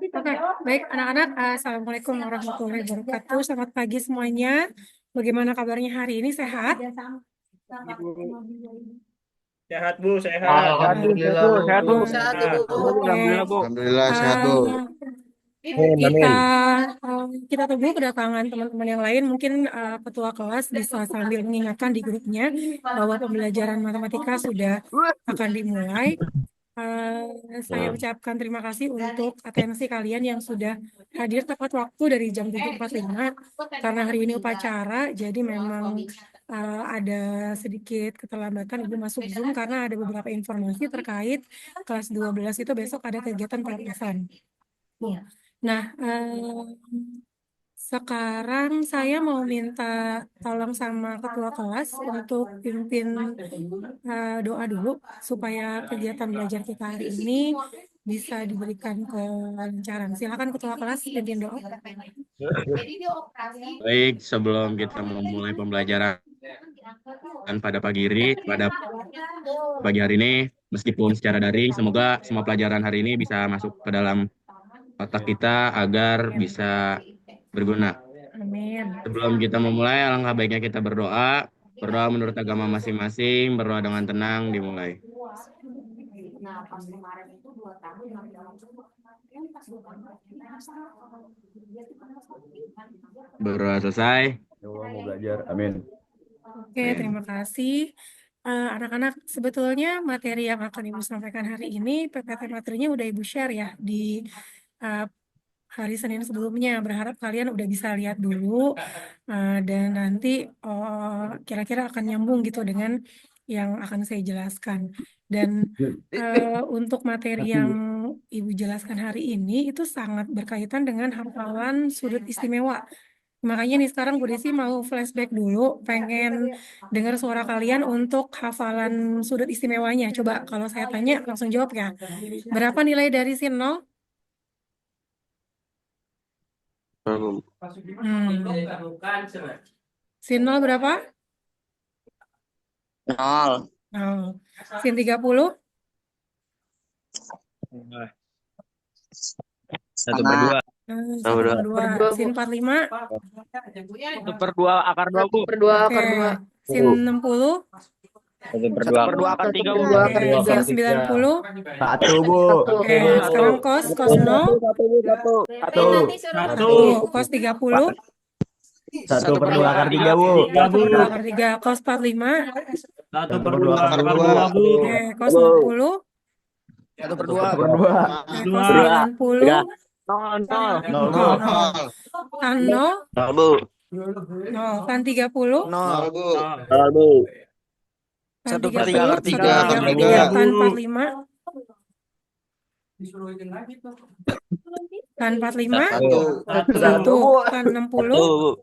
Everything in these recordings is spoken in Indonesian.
Oke, baik anak-anak, Assalamualaikum warahmatullahi wabarakatuh. Selamat pagi semuanya. Bagaimana kabarnya hari ini? Sehat? Ibu, sehat Bu, sehat. Alhamdulillah Bu. Sehat Bu. Sehat Nah, Bu. Oke. Alhamdulillah Bu. Alhamdulillah sehat Bu. Eh, Amin, kita amin. kita tunggu kedatangan teman-teman yang lain. Mungkin ketua kelas bisa sambil mengingatkan di grupnya bahwa pembelajaran matematika sudah akan dimulai. Saya Nah, ucapkan terima kasih untuk atensi kalian yang sudah hadir tepat waktu dari jam 7.45 karena hari ini upacara, jadi memang ada sedikit keterlambatan Ibu masuk Zoom karena ada beberapa informasi terkait kelas 12 itu besok ada kegiatan pelepasan. Nah, sekarang saya mau minta tolong sama ketua kelas untuk pimpin doa dulu supaya kegiatan belajar kita hari ini bisa diberikan kelancaran. Silakan ketua kelas pimpin doa. baik, sebelum kita memulai pembelajaran pada pagi hari ini, meskipun secara daring, semoga semua pelajaran hari ini bisa masuk ke dalam otak kita agar bisa berguna. Amin. Sebelum kita memulai, alangkah baiknya kita berdoa menurut agama masing-masing, berdoa dengan tenang, dimulai. Berdoa selesai. Ya Allah mau belajar. Amin. Oke, terima kasih. Anak-anak, sebetulnya materi yang akan Ibu sampaikan hari ini, PPT materinya udah Ibu share ya di uh, hari Senin sebelumnya. Berharap kalian udah bisa lihat dulu dan nanti kira-kira akan nyambung gitu dengan yang akan saya jelaskan. Dan untuk materi yang Ibu jelaskan hari ini itu sangat berkaitan dengan hafalan sudut istimewa. Makanya nih sekarang Bu Desi mau flashback dulu, pengen dengar suara kalian untuk hafalan sudut istimewanya. Coba kalau saya tanya langsung jawab ya. Berapa nilai dari sin 0? Sin 0 berapa? 0. 0. Sin 30? 1/2. 1/2. Sin 45? 1/2 akar 2 Bu. 1/2 Oke. akar 2. Sin 60? 1/2 akar 3 Bu. Oke. Sin 90? 1 Bu. Oke. Sekarang kos 0? 1. 1. Kos 30? 1/2 akar 3 Bu. 1/2 akar 3. Kos 45? 1/2 akar 2 Bu. Oke. Kos 60? 1/2. Oke. Kos 90? 0 0. Tan 0? 0 Bu. 0. Tan 30? 0 Bu. Tan 1/3 30? akar 3. 1/3. Tan 45? Tan 45? 1. Tan 60?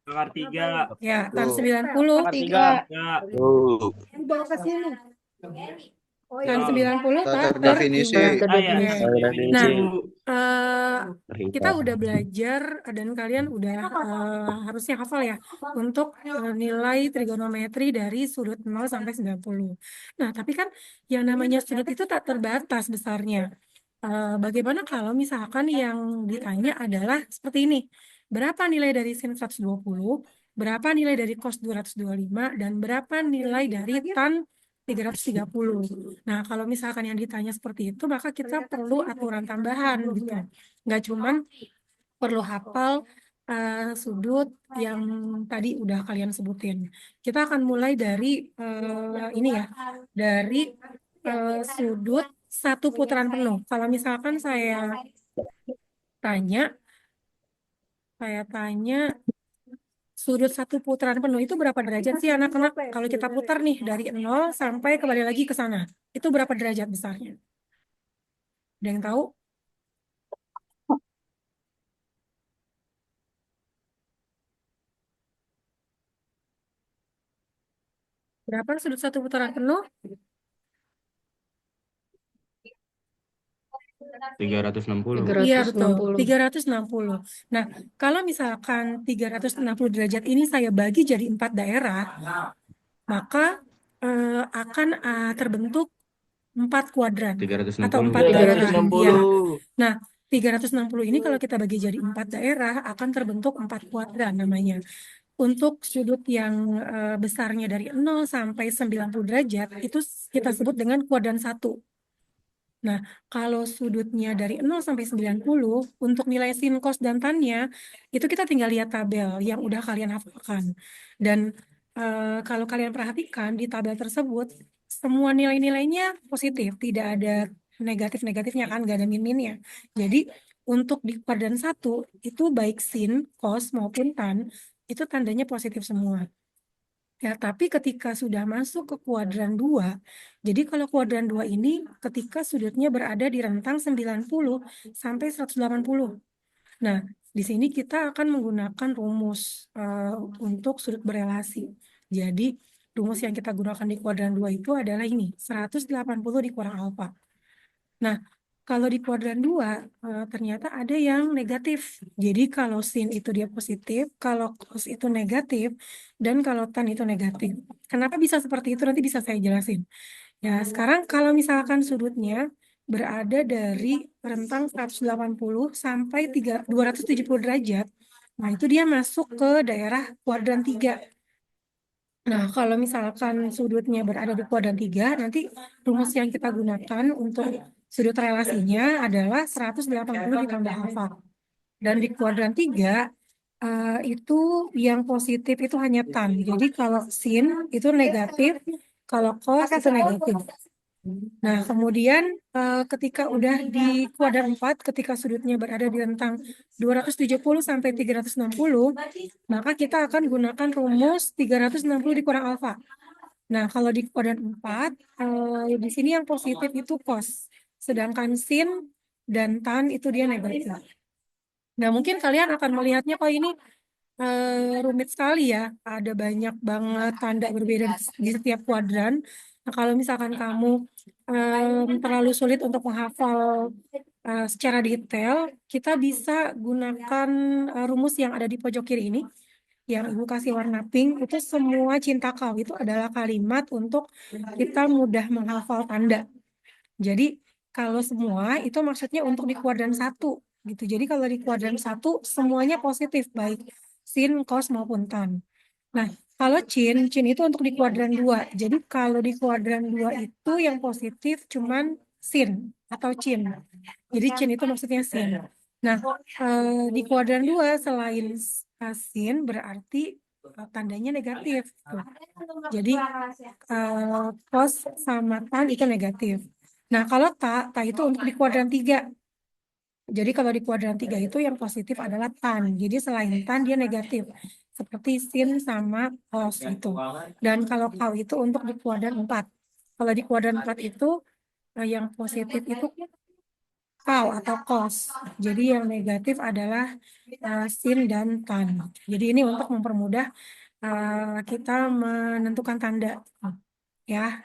Akar 3. Ya, tan 90? Akar 3. Tan 90 tak Definisi. Nah, kita udah belajar dan kalian udah harusnya hafal ya untuk nilai trigonometri dari sudut 0 sampai 90. Nah, tapi kan yang namanya sudut itu tak terbatas besarnya. Bagaimana kalau misalkan yang ditanya adalah seperti ini. Berapa nilai dari sin 120? Berapa nilai dari cos 225? Dan berapa nilai dari tan 330. Nah, kalau misalkan yang ditanya seperti itu, maka kita perlu aturan tambahan gitu. Nggak cuman perlu hafal sudut yang tadi udah kalian sebutin. Kita akan mulai dari ini ya, dari sudut satu putaran penuh. Kalau misalkan tanya, saya tanya sudut satu putaran penuh itu berapa derajat sih anak-anak? Kalau kita putar nih dari 0 sampai kembali lagi ke sana, itu berapa derajat besarnya? Ada yang tahu? Berapa sudut satu putaran penuh? 360. Iya betul, 360. Nah, kalau misalkan 360 derajat ini saya bagi jadi 4 daerah, maka akan terbentuk 4 kuadran atau 360. 4 daerah. Ya. 360. Nah, 360 ini kalau kita bagi jadi 4 daerah akan terbentuk 4 kuadran namanya. Untuk sudut yang besarnya dari 0 sampai 90 derajat itu kita sebut dengan kuadran 1. Nah, kalau sudutnya dari 0 sampai 90 untuk nilai sin, cos, dan tan-nya itu kita tinggal lihat tabel yang udah kalian hafalkan. Dan kalau kalian perhatikan di tabel tersebut semua nilai-nilainya positif, tidak ada negatif-negatifnya kan, gak ada min-minnya. Jadi untuk di kuadran 1 itu baik sin, cos maupun tan itu tandanya positif semua. Ya, tapi ketika sudah masuk ke kuadran 2, jadi kalau kuadran 2 ini ketika sudutnya berada di rentang 90 sampai 180. Nah, di sini kita akan menggunakan rumus untuk sudut berelasi. Jadi, rumus yang kita gunakan di kuadran 2 itu adalah ini, 180 dikurang alfa. Nah, kalau di kuadran 2 ternyata ada yang negatif. Jadi kalau sin itu dia positif, kalau cos itu negatif, dan kalau tan itu negatif. Kenapa bisa seperti itu? Nanti bisa saya jelasin. Ya, sekarang kalau misalkan sudutnya berada dari rentang 180 sampai 270 derajat, nah itu dia masuk ke daerah kuadran 3. Nah, kalau misalkan sudutnya berada di kuadran 3, nanti rumus yang kita gunakan untuk sudut relasinya adalah 180 ditambah alfa. Dan di kuadran 3, itu yang positif itu hanya tan. Jadi kalau sin itu negatif, kalau cos itu negatif. Nah, kemudian ketika udah di kuadran 4, ketika sudutnya berada di rentang 270 sampai 360, maka kita akan gunakan rumus 360 dikurang alfa. Nah, kalau di kuadran 4, di sini yang positif itu cos, sedangkan sin dan tan itu dia negatif. Nah, mungkin kalian akan melihatnya, kok ini rumit sekali ya, ada banyak banget tanda berbeda di setiap kuadran. Nah, kalau misalkan kamu terlalu sulit untuk menghafal secara detail, kita bisa gunakan rumus yang ada di pojok kiri ini, yang Ibu kasih warna pink, itu semua cinta kau. Itu adalah kalimat untuk kita mudah menghafal tanda. Jadi kalau semua itu maksudnya untuk di kuadran 1 gitu. Jadi kalau di kuadran 1 semuanya positif, baik sin, cos maupun tan. Nah, kalau cin itu untuk di kuadran 2. Jadi kalau di kuadran 2 itu yang positif cuman sin atau cin. Jadi cin itu maksudnya sin. Nah, di kuadran 2 selain sin berarti tandanya negatif. Tuh. Jadi cos sama tan itu negatif. Nah, kalau ta itu untuk di kuadran 3. Jadi kalau di kuadran 3 itu yang positif adalah tan. Jadi selain tan dia negatif. Seperti sin sama cos itu. Dan kalau kau itu untuk di kuadran 4. Kalau di kuadran 4 itu yang positif itu kau atau cos. Jadi yang negatif adalah sin dan tan. Jadi ini untuk mempermudah kita menentukan tanda. Ya,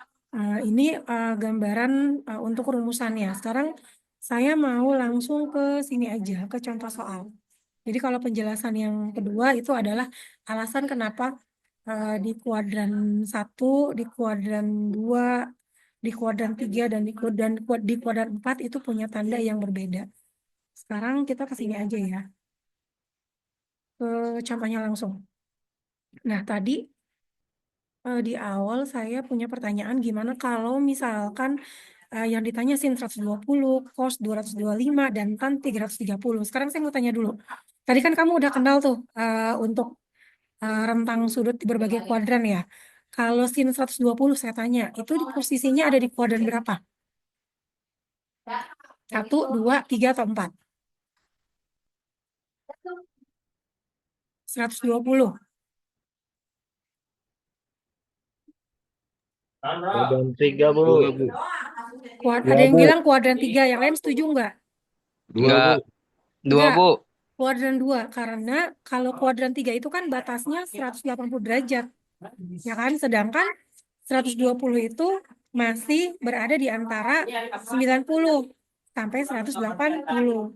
ini gambaran untuk rumusannya. Sekarang saya mau langsung ke sini aja, ke contoh soal. Jadi kalau penjelasan yang kedua itu adalah alasan kenapa di kuadran 1, di kuadran 2, di kuadran 3, dan di kuadran 4 itu punya tanda yang berbeda. Sekarang kita ke sini aja ya, ke contohnya langsung. Nah, tadi di awal saya punya pertanyaan gimana kalau misalkan yang ditanya sin 120, cos 225, dan tan 330. Sekarang saya mau tanya dulu. Tadi kan kamu udah kenal tuh untuk rentang sudut di berbagai kuadran ya. Kalau sin 120 saya tanya, itu di posisinya ada di kuadran berapa? 1, 2, 3, atau 4? 120. Kuadran 3, Bu. 2, Bu. Ada yang bilang kuadran 3, yang lain setuju nggak? 2, Bu. 2, Enggak. Bu. Kuadran 2, karena kalau kuadran 3 itu kan batasnya 180 derajat. Ya kan? Sedangkan 120 itu masih berada di antara 90 sampai 180.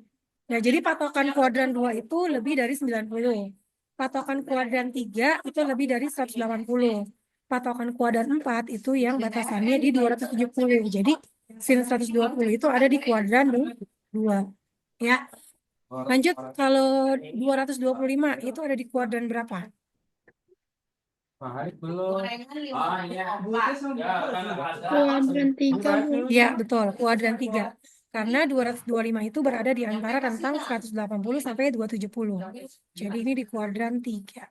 Nah, jadi patokan kuadran 2 itu lebih dari 90. Patokan kuadran 3 itu lebih dari 180. Patokan kuadran 4 itu yang batasannya di 270. Jadi sin 120 itu ada di kuadran 2. Ya. Lanjut, kalau 225 itu ada di kuadran berapa? Kuadran 3, Bu. Ya, betul, kuadran 3. Karena 225 itu berada di antara rentang 180 sampai 270. Jadi ini di kuadran 3.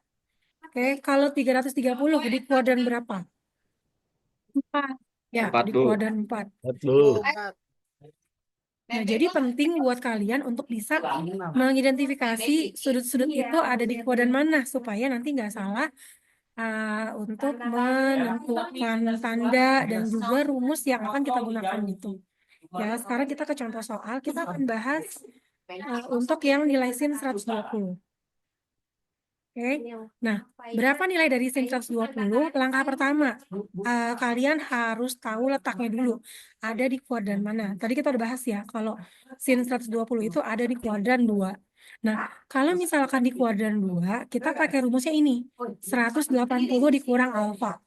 Oke, kalau 330 di kuadran berapa? 4. Ya, 4, di Bu. kuadran 4. Bu. Nah, jadi penting buat kalian untuk bisa mengidentifikasi sudut-sudut itu ada di kuadran mana supaya nanti nggak salah untuk menentukan tanda dan juga rumus yang akan kita gunakan gitu. Ya, sekarang kita ke contoh soal. Kita akan bahas untuk yang nilai sin 120. Oke. Nah, berapa nilai dari sin 120? Langkah pertama, kalian harus tahu letaknya dulu. Ada di kuadran mana? Tadi kita udah bahas ya, kalau sin 120 itu ada di kuadran 2. Nah, kalau misalkan di kuadran 2, kita pakai rumusnya ini. 180 dikurang alfa.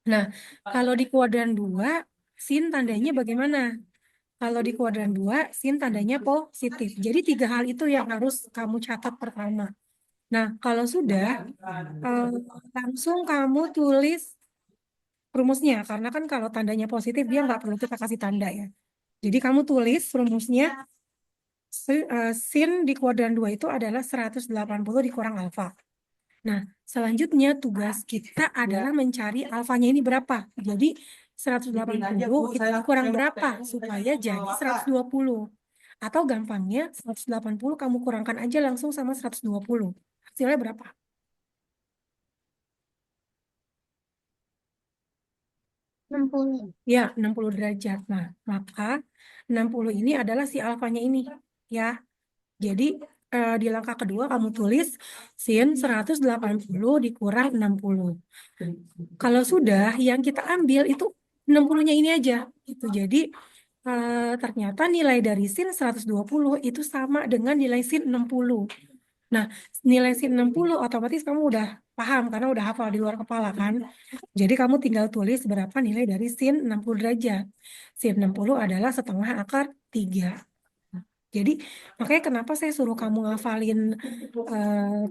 Nah, kalau di kuadran 2, sin tandanya bagaimana? Kalau di kuadran 2, sin tandanya positif. Jadi 3 hal itu yang harus kamu catat pertama. Nah, kalau sudah, langsung kamu tulis rumusnya. Karena kan kalau tandanya positif, dia nggak perlu kita kasih tanda ya. Jadi kamu tulis rumusnya, sin di kuadran 2 itu adalah 180 dikurang alfa. Nah, selanjutnya tugas kita adalah mencari alfanya ini berapa. Jadi 180 itu kurang berapa supaya jadi 120. Atau gampangnya 180 kamu kurangkan aja langsung sama 120. Hasilnya berapa? 60. Ya, 60 derajat. Nah, maka 60 ini adalah si alfanya ini. Ya, jadi di langkah kedua kamu tulis sin 180 dikurang 60. Kalau sudah, yang kita ambil itu 60-nya ini aja. Gitu. Jadi ternyata nilai dari sin 120 itu sama dengan nilai sin 60. Nah, nilai sin 60 otomatis kamu udah paham karena udah hafal di luar kepala kan. Jadi kamu tinggal tulis berapa nilai dari sin 60 derajat. Sin 60 adalah setengah akar 3. Jadi makanya kenapa saya suruh kamu ngafalin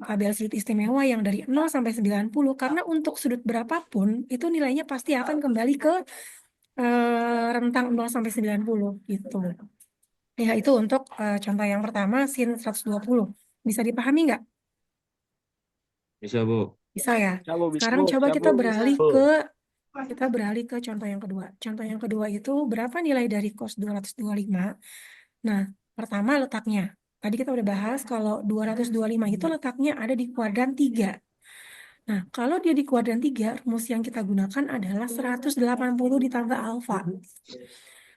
tabel sudut istimewa yang dari 0 sampai 90 karena untuk sudut berapapun itu nilainya pasti akan kembali ke rentang 0 sampai 90 gitu. Ya, itu untuk contoh yang pertama sin 120. Bisa dipahami nggak? Bisa, Bu. Bisa ya. Cabut, bisa, Sekarang Bu. coba kita Cabut, beralih Bu. ke contoh yang kedua. Contoh yang kedua itu berapa nilai dari cos 225? Nah, pertama letaknya. Tadi kita udah bahas kalau 225 itu letaknya ada di kuadran 3. Nah, kalau dia di kuadran 3, rumus yang kita gunakan adalah 180 ditambah alfa.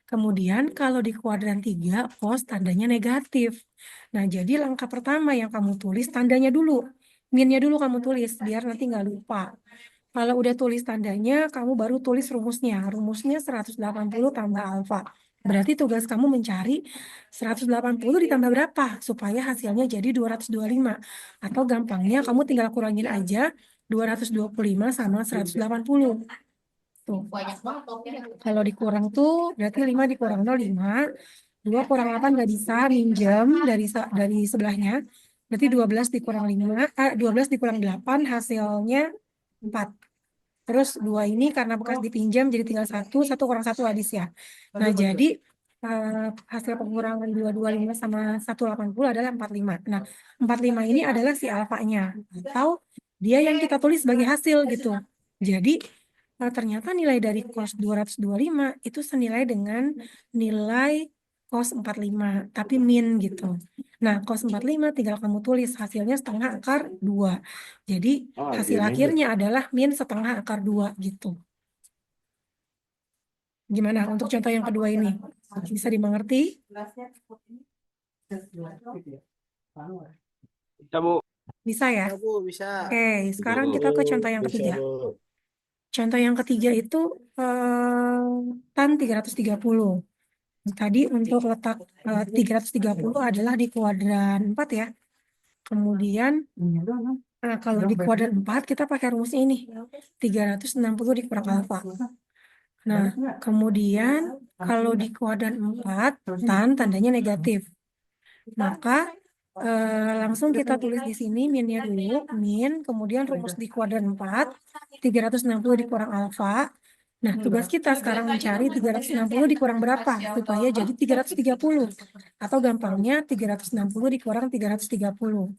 Kemudian kalau di kuadran 3, cos tandanya negatif. Nah, jadi langkah pertama yang kamu tulis tandanya dulu. Minnya dulu kamu tulis, biar nanti nggak lupa. Kalau udah tulis tandanya, kamu baru tulis rumusnya. Rumusnya 180 tambah alfa. Berarti tugas kamu mencari 180 ditambah berapa supaya hasilnya jadi 225. Atau gampangnya kamu tinggal kurangin aja 225 sama 180. Tuh. Kalau dikurang tuh berarti 5 dikurang 0, 5. 2 kurang 8 nggak bisa, minjem dari sebelahnya. Berarti 12 dikurang 5, 12 dikurang 8 hasilnya 4. Terus 2 ini karena bekas dipinjam jadi tinggal 1, 1 kurang 1 habis ya. Nah, jadi hasil pengurangan 225 sama 180 adalah 45. Nah, 45 ini adalah si alfanya atau dia yang kita tulis sebagai hasil gitu. Jadi ternyata nilai dari cos 225 itu senilai dengan nilai cos 45, tapi min gitu. Nah, cos 45 tinggal kamu tulis hasilnya setengah akar 2. Jadi hasil akhirnya adalah min setengah akar 2 gitu. Gimana untuk contoh yang kedua ini? Bisa dimengerti? Bisa, Bu. Bisa ya? Bu, bisa. Oke, sekarang kita ke contoh yang Bisa, ketiga. Bu. Contoh yang ketiga itu tan 330. Tadi untuk letak 330 adalah di kuadran 4 ya. Kemudian kalau di kuadran 4 kita pakai rumusnya ini. 360 dikurang alfa. Nah, kemudian kalau di kuadran 4, tandanya negatif. Maka langsung kita tulis di sini minnya dulu, min, kemudian rumus di kuadran 4, 360 dikurang alfa. Nah, tugas kita sekarang mencari 360 dikurang berapa, supaya jadi 330. Atau gampangnya 360 dikurang 330.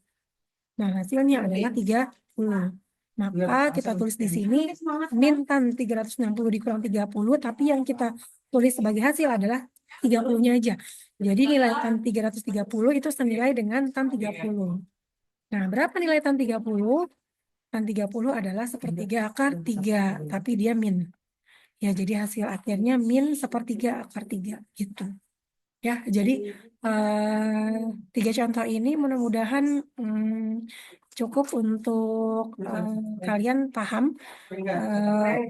Nah, hasilnya adalah 30. Maka kita tulis di sini min tan 360 dikurang 30, tapi yang kita tulis sebagai hasil adalah 30-nya aja. Jadi nilai tan 330 itu senilai dengan tan 30. Nah, berapa nilai tan 30? Tan 30 adalah sepertiga akar 3, tapi dia min. Ya, jadi hasil akhirnya min sepertiga akar 3 gitu. Ya, jadi tiga contoh ini mudah-mudahan cukup untuk kalian paham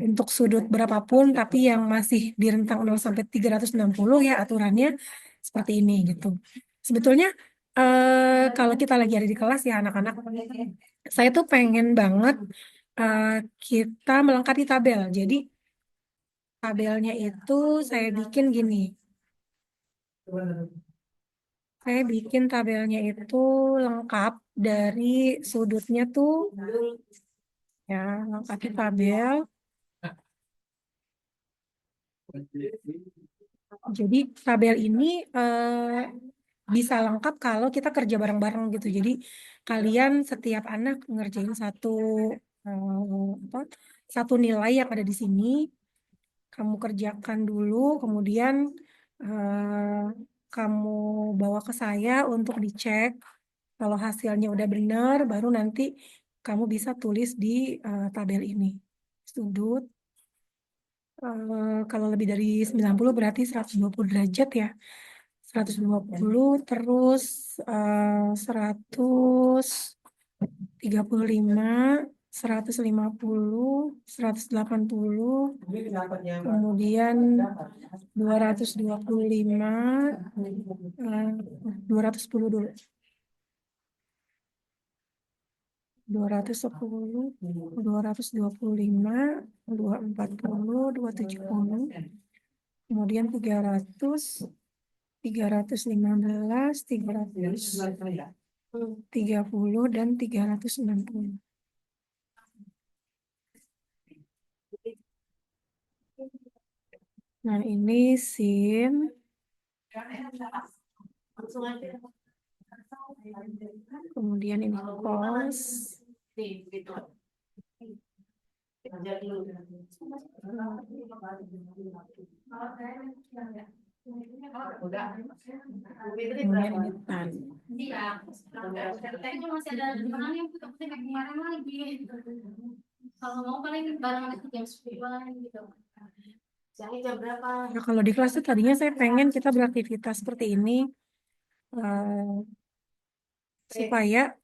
untuk sudut berapapun, tapi yang masih di rentang 0 sampai 360 ya aturannya seperti ini gitu. Sebetulnya kalau kita lagi ada di kelas ya anak-anak, saya tuh pengen banget kita melengkapi tabel. Jadi tabelnya itu saya bikin gini. Saya bikin tabelnya itu lengkap dari sudutnya tuh ya lengkapi tabel. Jadi tabel ini bisa lengkap kalau kita kerja bareng-bareng gitu. Jadi kalian setiap anak ngerjain satu nilai yang ada di sini, kamu kerjakan dulu, kemudian kamu bawa ke saya untuk dicek. Kalau hasilnya udah benar, baru nanti kamu bisa tulis di tabel ini. Sudut, kalau lebih dari 90 berarti 120 derajat ya. 120 terus 135, 150, 180, kemudian 225, 210 dulu. 210, 225, 240, 270, kemudian 300, 315, 330, dan 360. Nah, ini sin. Kemudian ini cos. Kemudian ini tan. Masih ada teman yang takutnya kayak kemarin lagi. Kalau mau paling barang itu jam 10 gitu. Jangan jam berapa? Nah, kalau di kelas tuh tadinya saya pengen kita beraktivitas seperti ini supaya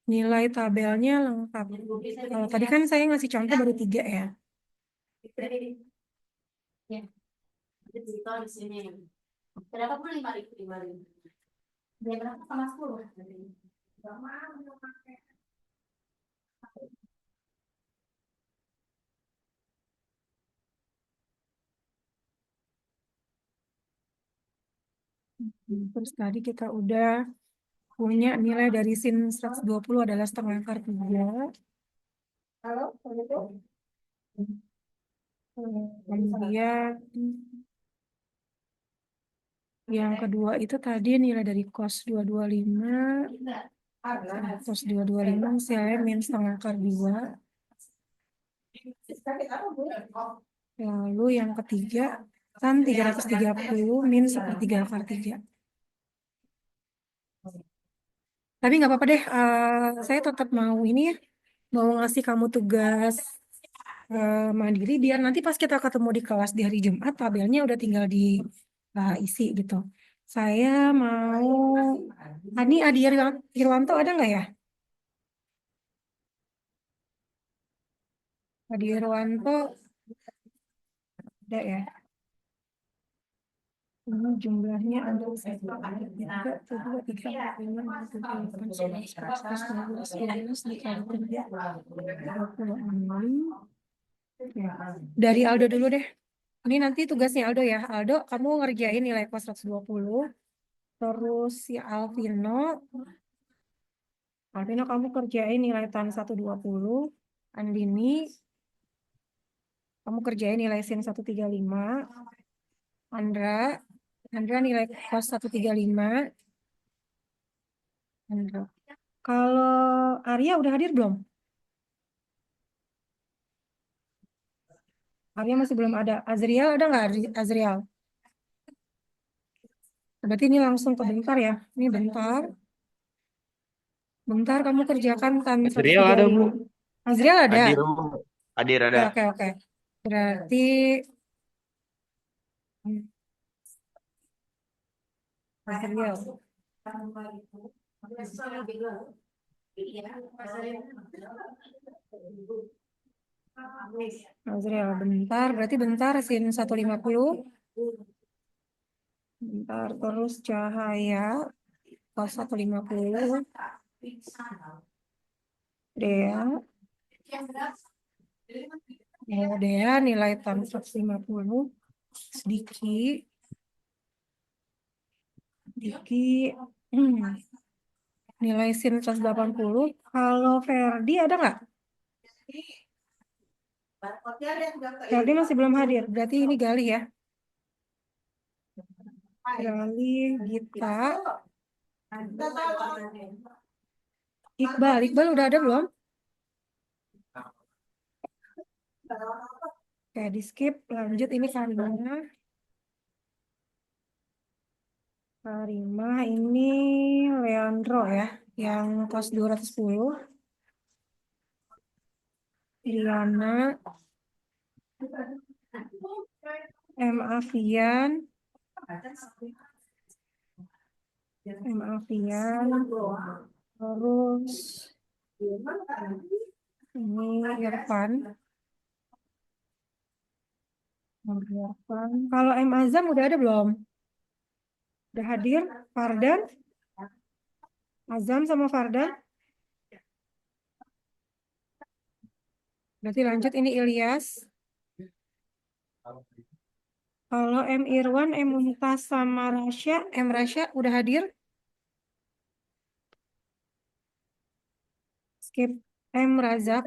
nilai tabelnya lengkap. Kalau tadi kan saya ngasih contoh baru 3 ya. Ya. Jadi di sini. Berapa pun 5.000 kemarin. Dia berapa sama 10? Terus tadi kita udah punya nilai dari sin 120 adalah setengah akar 3. Halo, kemudian yang kedua itu tadi nilai dari cos 225. Cos 225 saya min setengah akar 2. Lalu yang ketiga tan 330 min sepertiga akar 3. Tapi nggak apa-apa deh, saya tetap mau ini ya, mau ngasih kamu tugas mandiri biar nanti pas kita ketemu di kelas di hari Jumat tabelnya udah tinggal diisi gitu. Saya mau Ani Adi Irwanto ada nggak ya? Adi Irwanto ada ya. Ini jumlahnya ada 1, 2, 3, 4, 5, 6, 7, 8, 9, 10, 11, 12, 13 dikalikan 26. Ya. Dari Aldo dulu deh. Ini nanti tugasnya Aldo ya. Aldo, kamu ngerjain nilai kos 120. Terus si Alvino kamu kerjain nilai tan 120. Andini, kamu kerjain nilai sin 135. Andra nilai kos 135. Andra. Kalau Arya udah hadir belum? Arya masih belum ada. Azriel ada nggak Azriel? Berarti ini langsung ke bentar ya. Ini bentar. Bentar kamu kerjakan tan Azriel ada, Bu. 135. Azriel ada? Hadir, Bu. Hadir ada. Oke. Berarti Azriel. Azriel bentar. Berarti bentar sin 150. Bentar terus Cahaya kos 150. Dea nilai tan 150. Diki nilai sin 180. Kalau Ferdi ada nggak? Ferdi masih belum hadir. Berarti ini Gali ya. Gali, Gita, Iqbal udah ada belum? Oke, di skip. Lanjut ini Karima ini Leandro ya, yang kos 210. Riana, Afian, terus ini Irfan. Kalau Azam udah ada belum? Udah hadir? Fardan? Azam sama Fardan? Berarti lanjut ini Ilyas. Kalau Irwan, Mumtaz sama Rasya udah hadir? Skip. Razak.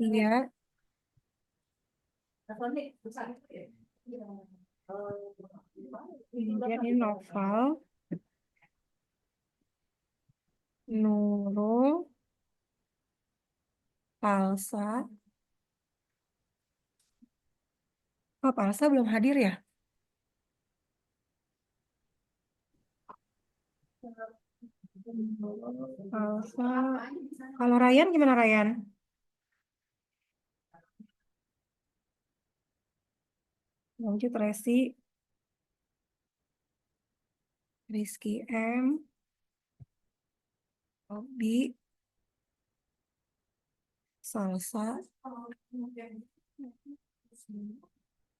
Iya. Kemudian ini Noval. Nurul. Palsa. Oh, Palsa belum hadir ya? Palsa. Kalau Ryan gimana Ryan? Lanjut Rizky M. Obi. Salsa.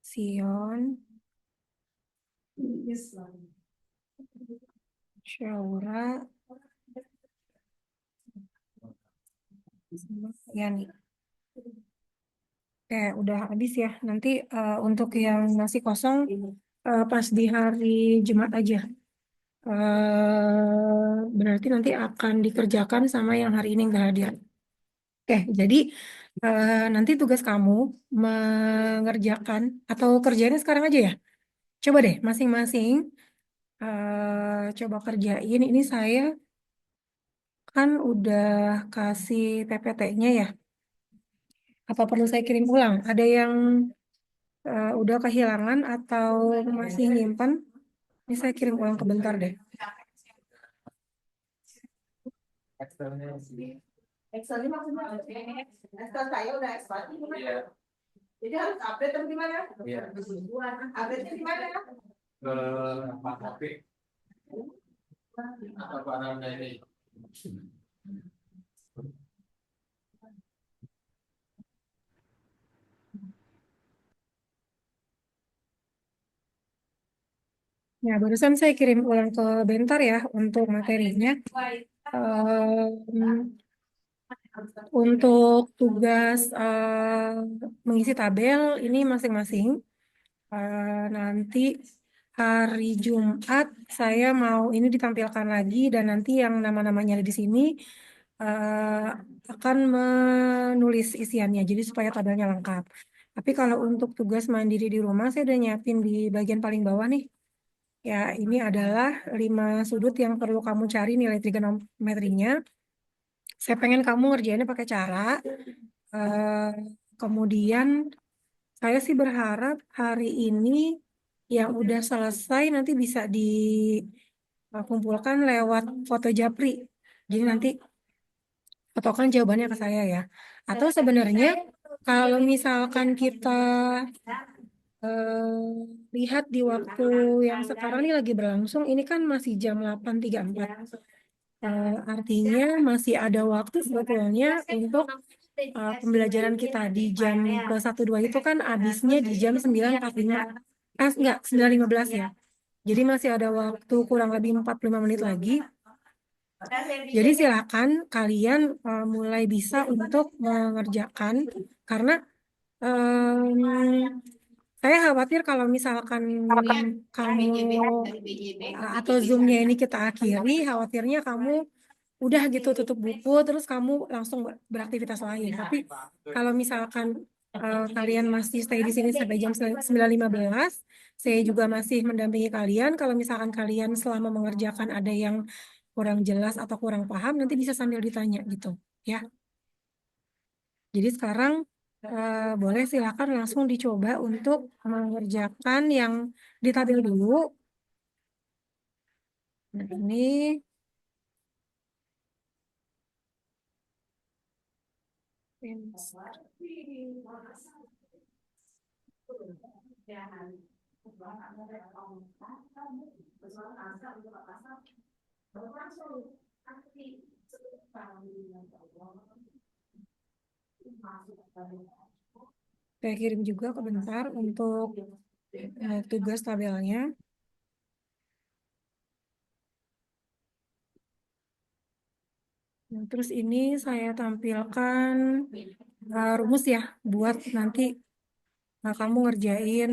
Sion. Syaura. Yani. Oke, udah habis ya. Nanti untuk yang masih kosong pas di hari Jumat aja. Berarti nanti akan dikerjakan sama yang hari ini nggak hadir. Oke, jadi nanti tugas kamu mengerjakan atau kerjainnya sekarang aja ya. Coba deh masing-masing coba kerjain. Ini saya kan udah kasih PPT-nya ya. Apa perlu saya kirim ulang? Ada yang udah kehilangan atau masih nyimpan? Ini saya kirim ulang kebentar deh. Excel ini maksudnya Excel saya udah expert. Iya. Jadi harus update atau gimana? Iya. Update-nya di mana? Ke Pak Kopi. Apa namanya ini? Ya, barusan saya kirim ulang ke Bentar ya untuk materinya. Untuk tugas mengisi tabel ini masing-masing. Nanti hari Jumat saya mau ini ditampilkan lagi dan nanti yang nama-namanya ada di sini eh, akan menulis isiannya jadi supaya tabelnya lengkap. Tapi kalau untuk tugas mandiri di rumah saya udah nyiapin di bagian paling bawah nih. Ya, ini adalah 5 sudut yang perlu kamu cari nilai trigonometrinya. Saya pengen kamu ngerjainnya pakai cara. eh, Kemudian saya sih berharap hari ini yang udah selesai nanti bisa dikumpulkan lewat foto japri. Jadi nanti fotokan jawabannya ke saya ya. Atau sebenarnya kalau misalkan kita lihat di waktu yang sekarang ini lagi berlangsung, ini kan masih jam 8.34. Artinya masih ada waktu sebetulnya untuk pembelajaran kita di jam ke 1-2 itu kan habisnya di jam 9.45. Enggak, 9.15 ya. Jadi masih ada waktu kurang lebih 45 menit lagi. Jadi silakan kalian mulai bisa untuk mengerjakan karena saya khawatir kalau misalkan kamu atau Zoom-nya ini kita akhiri, khawatirnya kamu udah gitu tutup buku terus kamu langsung beraktivitas lain. Tapi kalau misalkan kalian masih stay di sini sampai jam 9.15, saya juga masih mendampingi kalian. Kalau misalkan kalian selama mengerjakan ada yang kurang jelas atau kurang paham, nanti bisa sambil ditanya gitu, ya. Jadi sekarang boleh silakan langsung dicoba untuk mengerjakan yang di tabel dulu. Nah, ini saya kirim juga bentar untuk tugas tabelnya. Nah, terus ini saya tampilkan rumus ya buat nanti kamu ngerjain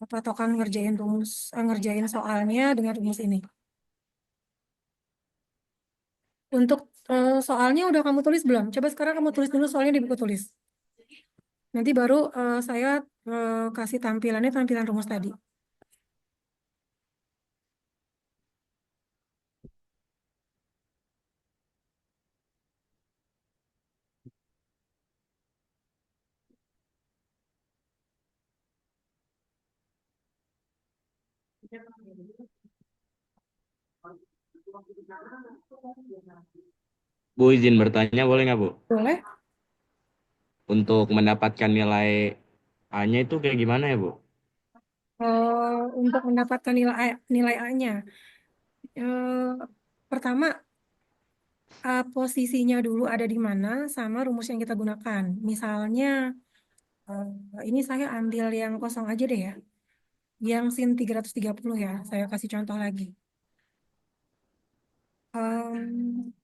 patokan ngerjain rumus ngerjain soalnya dengan rumus ini. Untuk soalnya udah kamu tulis belum? Coba sekarang kamu tulis dulu soalnya di buku tulis. Nanti baru saya kasih tampilan rumus tadi. Bu izin bertanya boleh nggak Bu? Boleh? Untuk mendapatkan nilai A-nya itu kayak gimana ya Bu? Untuk mendapatkan nilai A-nya. Pertama, posisinya dulu ada di mana sama rumus yang kita gunakan. Misalnya, ini saya ambil yang kosong aja deh ya. Yang sin 330 ya. Saya kasih contoh lagi. Em,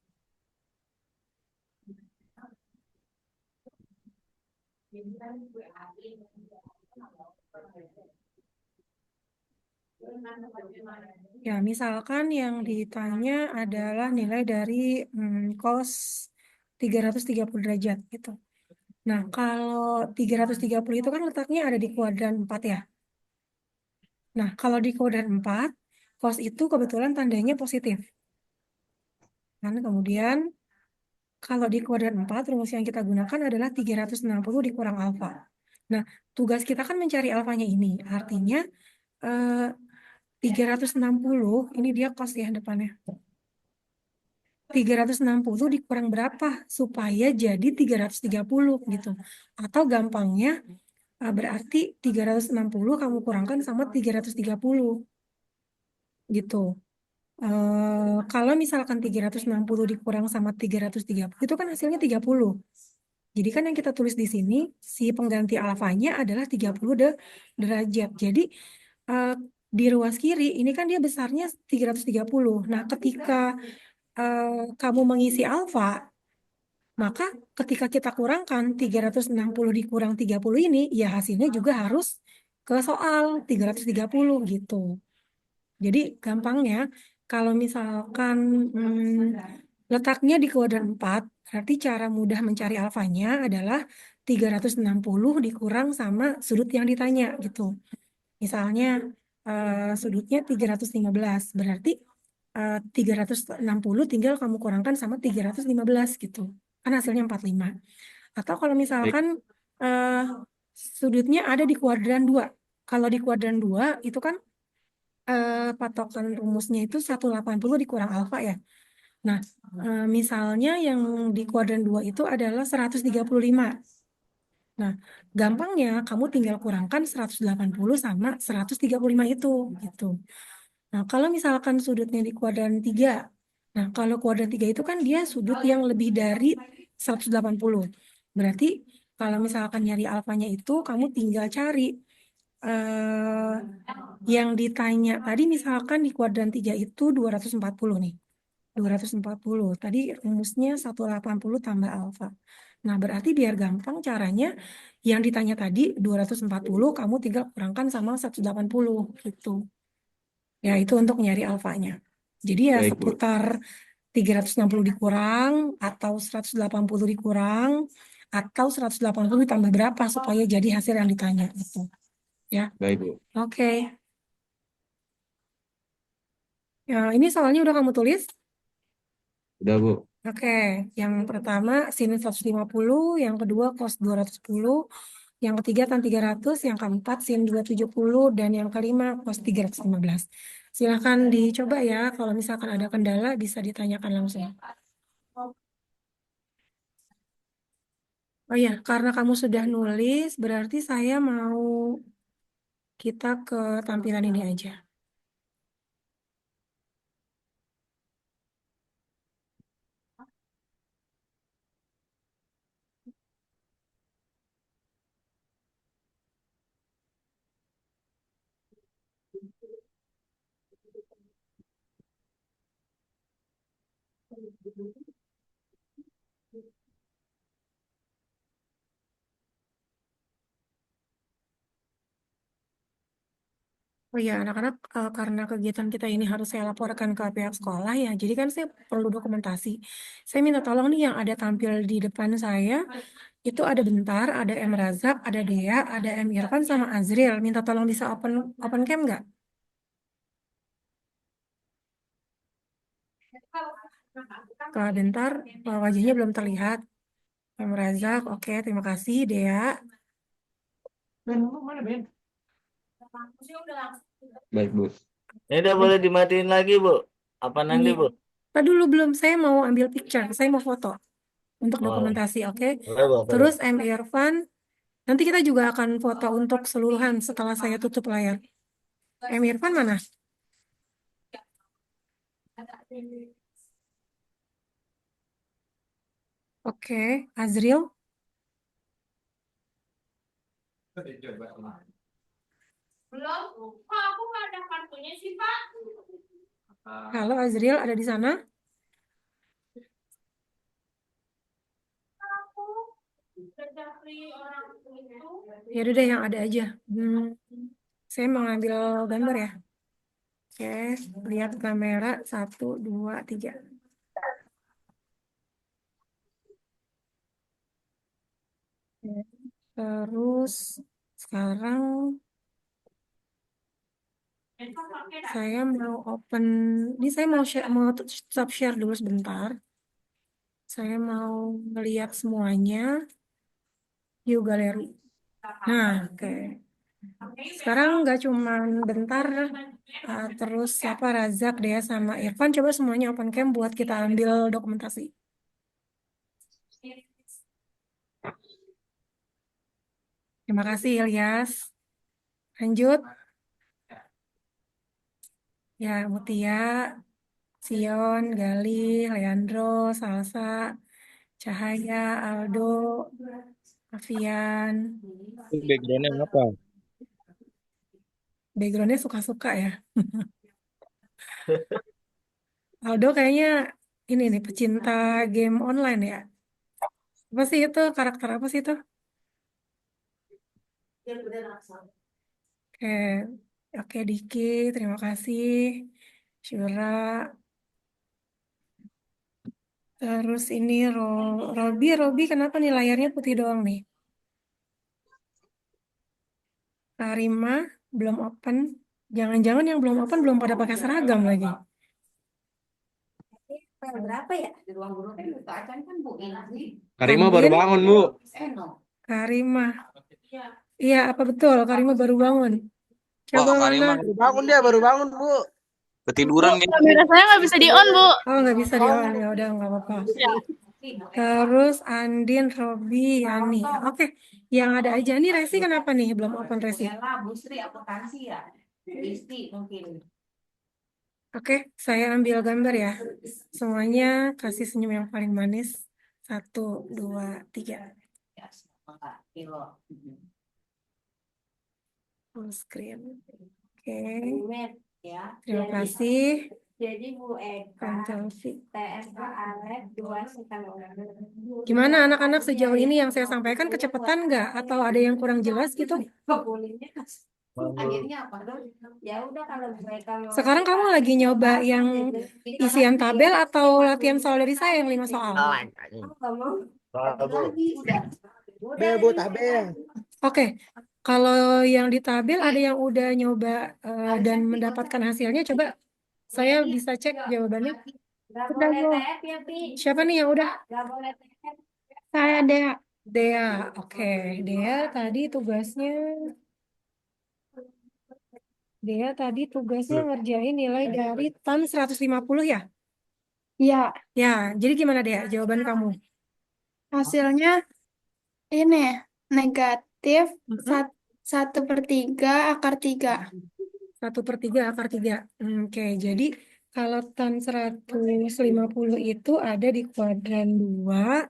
Ya, misalkan yang ditanya adalah nilai dari cos 330 derajat gitu. Nah, kalau 330 itu kan letaknya ada di kuadran 4 ya. Nah, kalau di kuadran 4, cos itu kebetulan tandanya positif. Kan kemudian kalau di kuadran 4, rumus yang kita gunakan adalah 360 dikurang alfa. Nah, tugas kita kan mencari alfanya ini. Artinya 360, ini dia cos ya depannya. 360 dikurang berapa supaya jadi 330 gitu. Atau gampangnya berarti 360 kamu kurangkan sama 330 gitu. Kalau misalkan 360 dikurang sama 330 itu kan hasilnya 30. Jadi kan yang kita tulis di sini si pengganti alfanya adalah 30 derajat. Jadi eh, di ruas kiri ini kan dia besarnya 330. Nah, ketika kamu mengisi alfa, Maka ketika kita kurangkan 360 dikurang 30 ini, ya hasilnya juga harus ke soal 330 gitu. Jadi gampangnya, kalau misalkan letaknya di kuadran 4, berarti cara mudah mencari alfanya adalah 360 dikurang sama sudut yang ditanya gitu. Misalnya sudutnya 315, berarti 360 tinggal kamu kurangkan sama 315 gitu. Kan hasilnya 45. Atau kalau Baik, misalkan eh, sudutnya ada di kuadran 2. Kalau di kuadran 2 itu kan patokan rumusnya itu 180 dikurang alfa ya. Nah, misalnya yang di kuadran 2 itu adalah 135. Nah, gampangnya kamu tinggal kurangkan 180 sama 135 itu gitu. Nah, kalau misalkan sudutnya di kuadran 3. Nah, kalau kuadran 3 itu kan dia sudut yang lebih dari 180. Berarti kalau misalkan nyari alfanya itu kamu tinggal cari eh yang ditanya tadi misalkan di kuadran 3 itu 240 nih. 240. Tadi rumusnya 180 tambah alfa. Nah, berarti biar gampang caranya yang ditanya tadi 240 kamu tinggal kurangkan sama 180 gitu. Ya, itu untuk nyari alfanya. Jadi ya baik Bu. seputar 360 dikurang atau 180 dikurang atau 180 ditambah berapa supaya jadi hasil yang ditanya gitu. Ya. Baik Bu. Oke. Ya, ini soalnya udah kamu tulis? Udah Bu. Oke, yang pertama sin 150, yang kedua cos 210, yang ketiga tan 300, yang keempat sin 270, dan yang kelima cos 315. Silahkan dicoba ya, kalau misalkan ada kendala bisa ditanyakan langsung. Oh ya, karena kamu sudah nulis, berarti saya mau kita ke tampilan ini aja. Oh ya, anak-anak, karena kegiatan kita ini harus saya laporkan ke pihak sekolah ya, jadi kan saya perlu dokumentasi. Saya minta tolong nih yang ada tampil di depan saya, itu ada Bentar, ada M. Razak, ada Dea, ada M. Irfan, sama Azril. Minta tolong bisa open open cam nggak? Kalau Bentar, wajahnya belum terlihat. M. Razak, oke, terima kasih. Dea, Baik Bu. Ini udah boleh dimatiin lagi, Bu. Apa nanti, ini. Bu? Tadi dulu belum, saya mau ambil picture, saya mau foto untuk Oh, dokumentasi, oke? boleh, Bu. Terus M. Irfan, nanti kita juga akan foto untuk keseluruhan setelah saya tutup layar. M. Irfan mana? Oke, Azril. Belum, kok aku nggak ada kartunya sih, Pak? Halo Azril, ada di sana? Aku udah free orang itu. Ya udah deh yang ada aja. Saya mau ngambil gambar ya. Oke, lihat kamera 1, 2, 3. Oke, terus sekarang saya mau open. Ini saya mau share, mau stop share dulu sebentar. Saya mau melihat semuanya view galeri. Nah, oke. Sekarang nggak cuma Bentar, terus siapa Razak, Dea, sama Irfan. Coba semuanya open cam buat kita ambil dokumentasi. Terima kasih Ilyas. Lanjut. Ya, Mutia, Sion, Gali, Leandro, Salsa, Cahaya, Aldo, Avian. Backgroundnya apa? Backgroundnya suka-suka ya. Aldo kayaknya ini nih pecinta game online ya. Apa sih itu? Karakter apa sih itu? Oke, oke Diki, terima kasih. Syura. Terus ini Robi, kenapa nih layarnya putih doang nih? Karima belum open. Jangan-jangan yang belum open belum pada pakai seragam lagi. Berapa ya? Di ruang guru kan buka acan kan Bu ini. Karima baru Andin, bangun, Bu. Karima. Iya, apa betul? Karima baru bangun. Coba Wah, mana? Karima baru bangun, Bu. Ketiduran Bu, kamera saya nggak bisa di on, Bu. Oh, nggak bisa di on. Ya udah, nggak apa-apa. Terus Andin, Robi, Yani. Oke, yang ada aja nih Resi kenapa nih belum open Resi? Bu Sri akuntansi ya. Isti mungkin. Oke, saya ambil gambar ya. Semuanya kasih senyum yang paling manis. 1, 2, 3. Ya, kilo. Full screen. Oke, Ya. terima kasih. Jadi Bu Eka, Ctrl V. TSK Alek 2 setengah. Gimana anak-anak sejauh ini yang saya sampaikan kecepatan nggak? Atau ada yang kurang jelas gitu? Akhirnya apa dong? Ya udah kalau mereka mau. Sekarang kamu lagi nyoba yang isian tabel atau latihan soal dari saya yang 5 soal? Bu, tabel. Oke, kalau yang di tabel ada yang udah nyoba dan mendapatkan hasilnya, coba saya bisa cek jawabannya. Gak Udah, boleh Bu. TF ya, Pi. Siapa nih yang udah? Gak boleh TF. Saya Dea. Dea, oke. Dea tadi tugasnya ngerjain nilai dari TAN 150 ya? Iya, Ya, jadi gimana Dea jawaban kamu? hasilnya ini negatif Mhm. 1/3 akar 3. 1/3 akar 3. Oke, jadi kalau tan 150 itu ada di kuadran 2.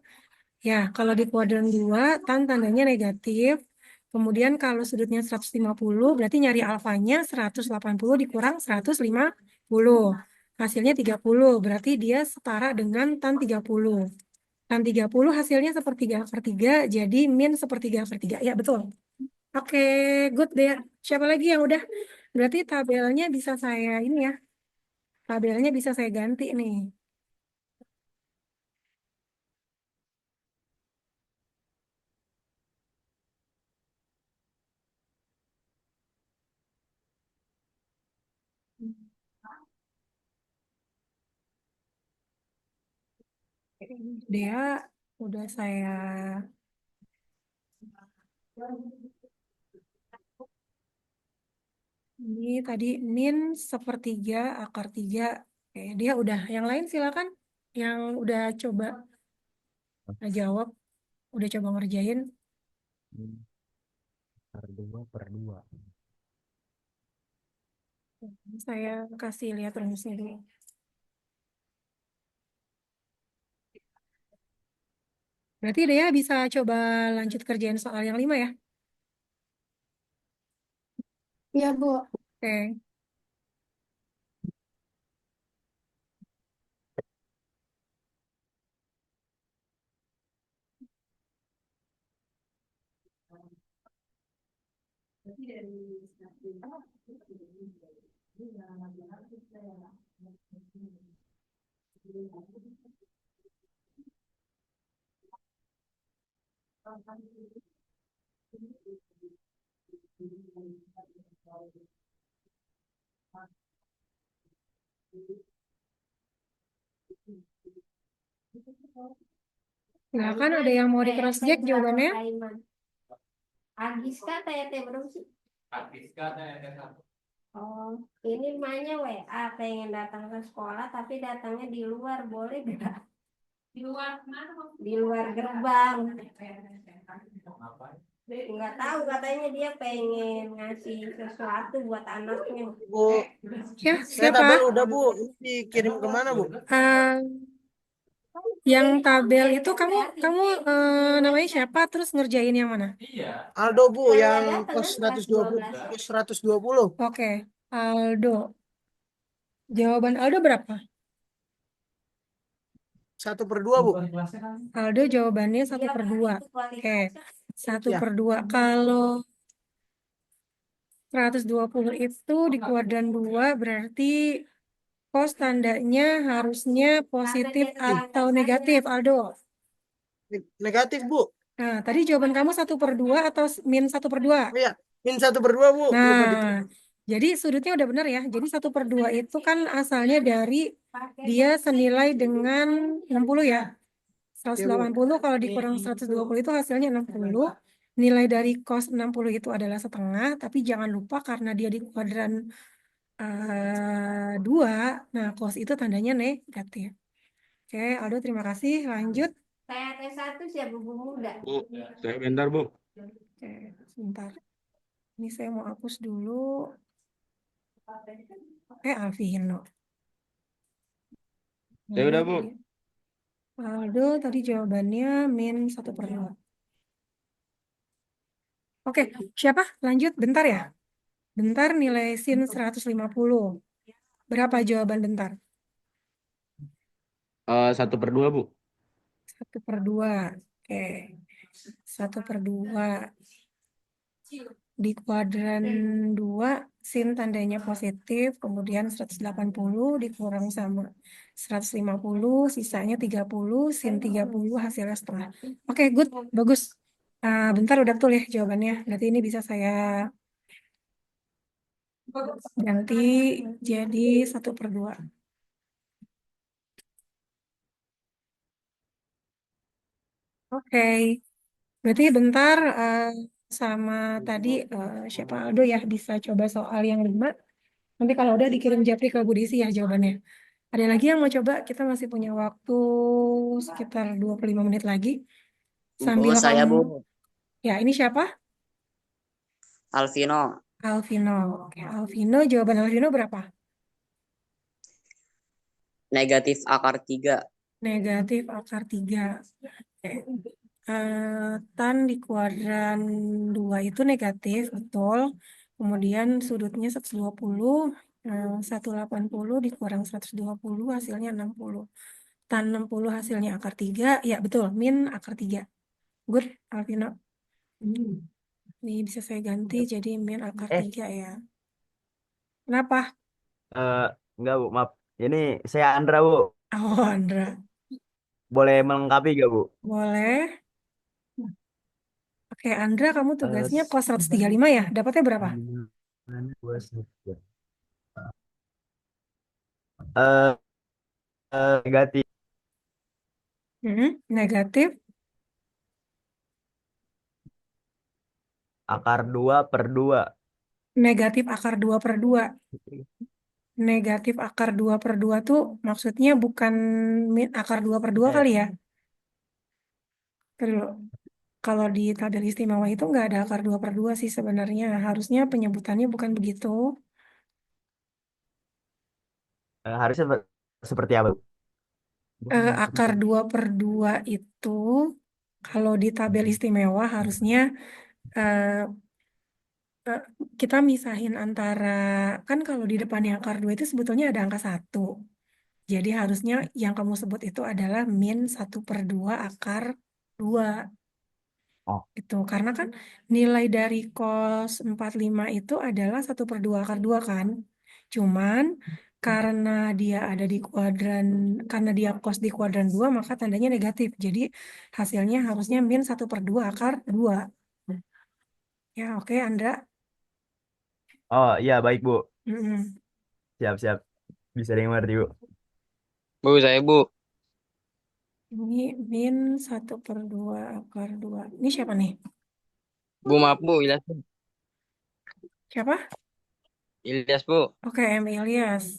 Ya, kalau di kuadran 2, tan tandanya negatif. Kemudian kalau sudutnya 150, berarti nyari alfanya 180 dikurang 150. Hasilnya 30, berarti dia setara dengan tan 30. Tan 30 hasilnya 1/3 akar 3, jadi min 1/3 akar 3. Ya, betul. Oke, good deh. Siapa lagi yang udah? Berarti tabelnya bisa saya ini ya. Tabelnya bisa saya ganti nih. Dia udah saya ini tadi min 1/3 akar 3. Oke, dia udah. Yang lain silakan. Yang udah coba jawab, udah coba ngerjain. Per 2/2. Saya kasih lihat rumusnya dulu. Berarti dia bisa coba lanjut kerjain soal yang 5 ya? Iya, Bu. Oke. Silakan ada yang mau di cross check jawabannya? Agiska TT berapa sih? Oh, ini emaknya WA pengen datang ke sekolah tapi datangnya di luar, boleh nggak? Di luar mana? Di luar gerbang. Nggak tahu, katanya dia pengen ngasih sesuatu buat anaknya. Bu, Ya, saya siapa? tabel udah, Bu. Ini dikirim kemana, Bu? Yang tabel itu kamu namanya siapa? Terus ngerjain yang mana? Aldo, Bu, Kalau yang datang pos kan 120. 12. Pos 120. Oke, Aldo. Jawaban Aldo berapa? 1/2, Bu. Aldo jawabannya 1/2. Oke, 1 Ya. per 2. Kalau 120 itu di kuadran 2 berarti cos tandanya harusnya positif atau negatif, Aldo. Negatif, Bu. Nah, tadi jawaban kamu 1/2 atau min 1/2? Oh, iya. Min 1/2, Bu. Lupa ditulis. Nah, jadi sudutnya udah benar ya. Jadi 1/2 itu kan asalnya dari dia senilai dengan 60 ya. Ya, Bu. 180 kalau dikurang 120 itu hasilnya 60. Nilai dari cos 60 itu adalah setengah, tapi jangan lupa karena dia di kuadran 2, nah cos itu tandanya negatif. Oke, Aldo terima kasih. Lanjut. TT1 siapa Bu muda? Bu, saya bentar, Bu. Oke, sebentar. Ini saya mau hapus dulu. Alvino. Saya udah, Bu. Aldo tadi jawabannya min 1/2. Oke, siapa? Lanjut, bentar ya. Bentar nilai sin 150. Berapa jawaban bentar? 1/2, Bu. 1/2. Oke. 1/2. Di kuadran 2, sin tandanya positif, kemudian 180 dikurang sama 150, sisanya 30, sin 30 hasilnya setengah. Oke, good, bagus. Bentar udah betul ya jawabannya. Berarti ini bisa saya ganti jadi 1/2. Oke, berarti bentar sama tadi siapa Aldo ya bisa coba soal yang 5. Nanti kalau udah dikirim Japri ke Bu Desi ya jawabannya. Ada lagi yang mau coba? Kita masih punya waktu sekitar 25 menit lagi. Sambil saya kamu... Bu Ya, ini siapa? Alvino. Alvino. Oke, Alvino, jawaban Alvino berapa? Negatif akar 3. Negatif akar 3. Oke. Tan di kuadran 2 itu negatif, betul. Kemudian sudutnya 120, 180 dikurang 120 hasilnya 60. Tan 60 hasilnya akar 3, ya betul, min akar 3. Good, Alvino. Ini bisa saya ganti jadi min akar 3 ya. Kenapa? Enggak, Bu. Maaf. Ini saya Andra, Bu. Oh, Andra. Boleh melengkapi gak, Bu? Boleh. Oke, Andra, kamu tugasnya cos 135 ya? Dapatnya berapa? Eh, Negatif Negatif akar 2/2. negatif akar 2/2. Negatif akar 2/2 tuh maksudnya bukan akar 2/2 kali ya? Dulu. Kalau di tabel istimewa itu nggak ada akar 2/2 sih sebenarnya. Harusnya penyebutannya bukan begitu. Harusnya seperti apa, Bu? Akar 2/2 itu kalau di tabel istimewa harusnya eh, kita misahin antara, kan kalau di depannya akar 2 itu sebetulnya ada angka 1. Jadi harusnya yang kamu sebut itu adalah min 1/2 akar 2. Oh. Itu karena kan nilai dari cos 45 itu adalah 1/2 akar 2 kan. Cuman karena dia ada di kuadran, karena dia cos di kuadran 2 maka tandanya negatif. Jadi hasilnya harusnya min 1/2 akar 2. Ya, oke, Andra. Oh, iya, baik, Bu. Mm-mm. Siap. Bisa dimengerti, Bu. Bu, saya Bu. Ini min 1/2 akar 2. Ini siapa nih? Bu, maaf Bu, Ilyas Bu. Siapa? Ilyas Bu. Oke, M. Ilyas.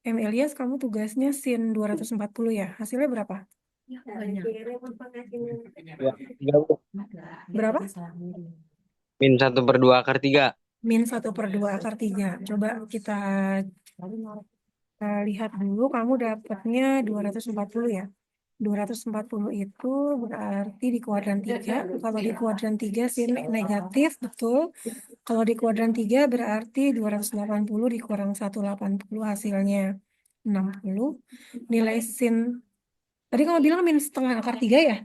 M. Ilyas, kamu tugasnya sin 240 ya? Hasilnya berapa? Ya, 3 Bu. Berapa? Min 1/2 akar 3. Min 1/2 akar 3. Coba kita lihat dulu, kamu dapatnya 240 ya? 240 itu berarti di kuadran 3. Kalau di kuadran 3 sin negatif, betul. Kalau di kuadran 3 berarti 280 dikurang 180 hasilnya 60. Nilai sin Tadi kamu bilang min setengah akar 3 ya?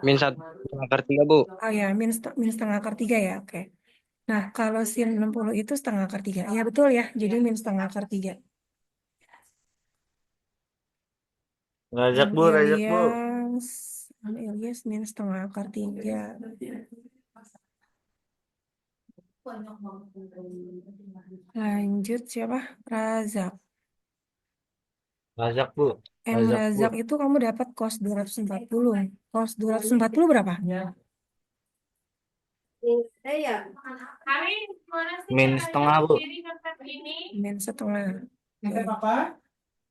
Min 1 akar 3, Bu. Oh ya, min setengah akar 3 ya, oke. Nah, kalau sin 60 itu setengah akar 3. Ya betul ya, jadi min setengah akar 3. Rajak Bu, rajak Bu. Ilyas min setengah akar 3. Lanjut siapa? Razak. Rajak Bu. M Rajak Bu. Razak itu kamu dapat cos 240. Cos 240 berapa? Min setengah Bu. Min setengah.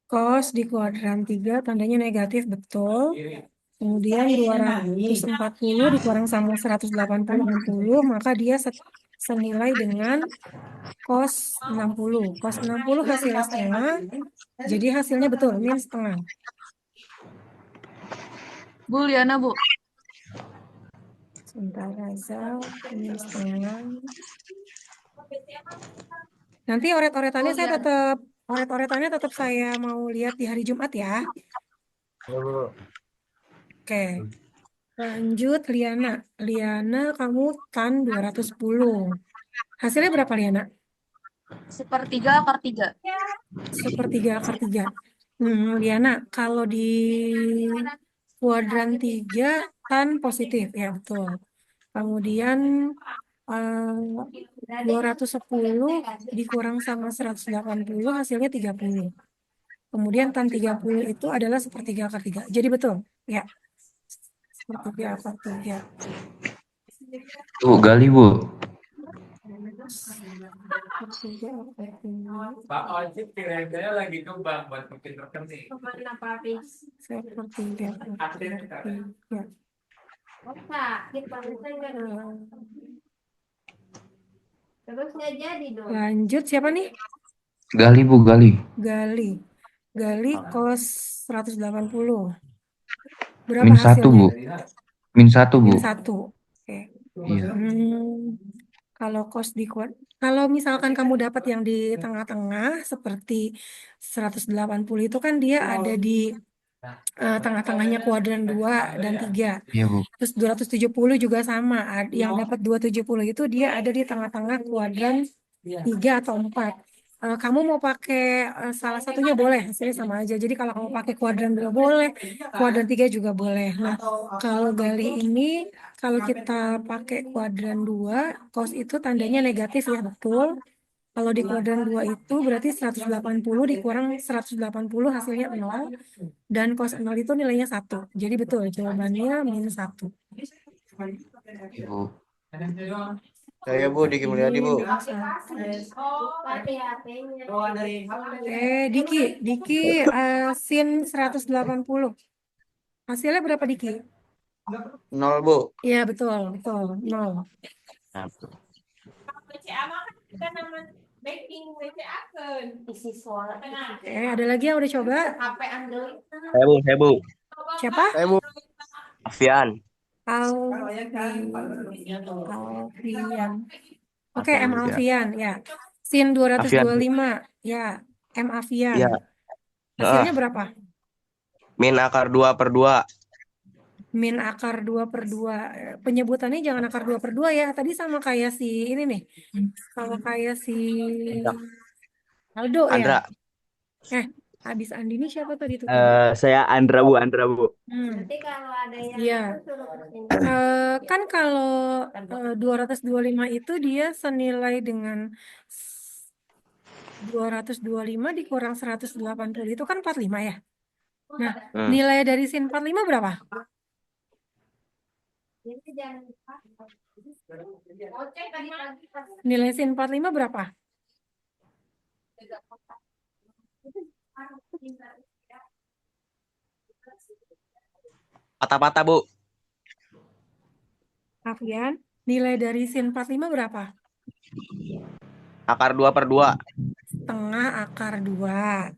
Cos di kuadran 3 tandanya negatif, betul. Kemudian 240 dikurang sama 180, maka dia senilai dengan cos 60. Cos 60 hasilnya setengah, jadi hasilnya betul, min setengah. Bu Liana, Bu. Sebentar, Razak, min setengah. Nanti oret-oretannya saya tetap saya mau lihat di hari Jumat ya. Ya, Bu. Oke. Lanjut Liana. Liana kamu tan 210. Hasilnya berapa Liana? 1/3 akar 3. 1/3 akar 3. Liana, kalau di kuadran 3 tan positif, ya betul. Kemudian 210 dikurang sama 180 hasilnya 30. Kemudian tan 30 itu adalah 1/3 akar 3. Jadi betul, ya. 1/3 akar 3. Bu, gali Bu. Pak Ojek kira-kira lagi kembang buat bikin rekening. 1/3 akar 3. Terus nggak jadi dong. Lanjut siapa nih? Gali Bu, gali. Gali cos 180. Berapa Min 1 hasilnya? Bu. Min 1 Bu. Min 1. Oke. Iya. Kalau cos di kalau misalkan kamu dapat yang di tengah-tengah seperti 180 itu kan dia ada di tengah-tengahnya kuadran 2 dan 3. Iya Bu. Terus 270 juga sama. Yang dapat 270 itu dia ada di tengah-tengah kuadran 3 atau 4. Kamu mau pakai salah satunya boleh, hasilnya sama aja. Jadi kalau kamu pakai kuadran 2 boleh, kuadran 3 juga boleh. Nah, kalau gali ini, kalau kita pakai kuadran 2, cos itu tandanya negatif ya, betul. Kalau di kuadran 2 itu berarti 180 dikurang 180 hasilnya 0. Dan cos 0 itu nilainya 1. Jadi betul, jawabannya minus 1. Ibu. Saya Bu, Diki Mulyadi Bu. Diki, sin 180. Hasilnya berapa Diki? 0 Bu. Iya betul, 0. Ada lagi yang udah coba? Saya Bu. Siapa? Saya Bu. Afian. Alfian. Oke, M Alfian ya. Sin 225 ya. M Alfian. Iya. Hasilnya berapa? Min akar 2/2. Min akar 2/2. Penyebutannya jangan akar 2/2 ya. Tadi sama kayak si ini nih. Sama kayak si Aldo Andra. ya. Habis Andini siapa tadi itu? Saya Andra Bu. Nanti kalau ada yang Iya. Kan kalau 225 itu dia senilai dengan 225 dikurang 180 itu kan 45 ya. Nah, nilai dari sin 45 berapa? Nilai sin 45 berapa? Patah-patah Bu. Afian, nilai dari sin 45 berapa? Akar 2/2. Setengah akar 2.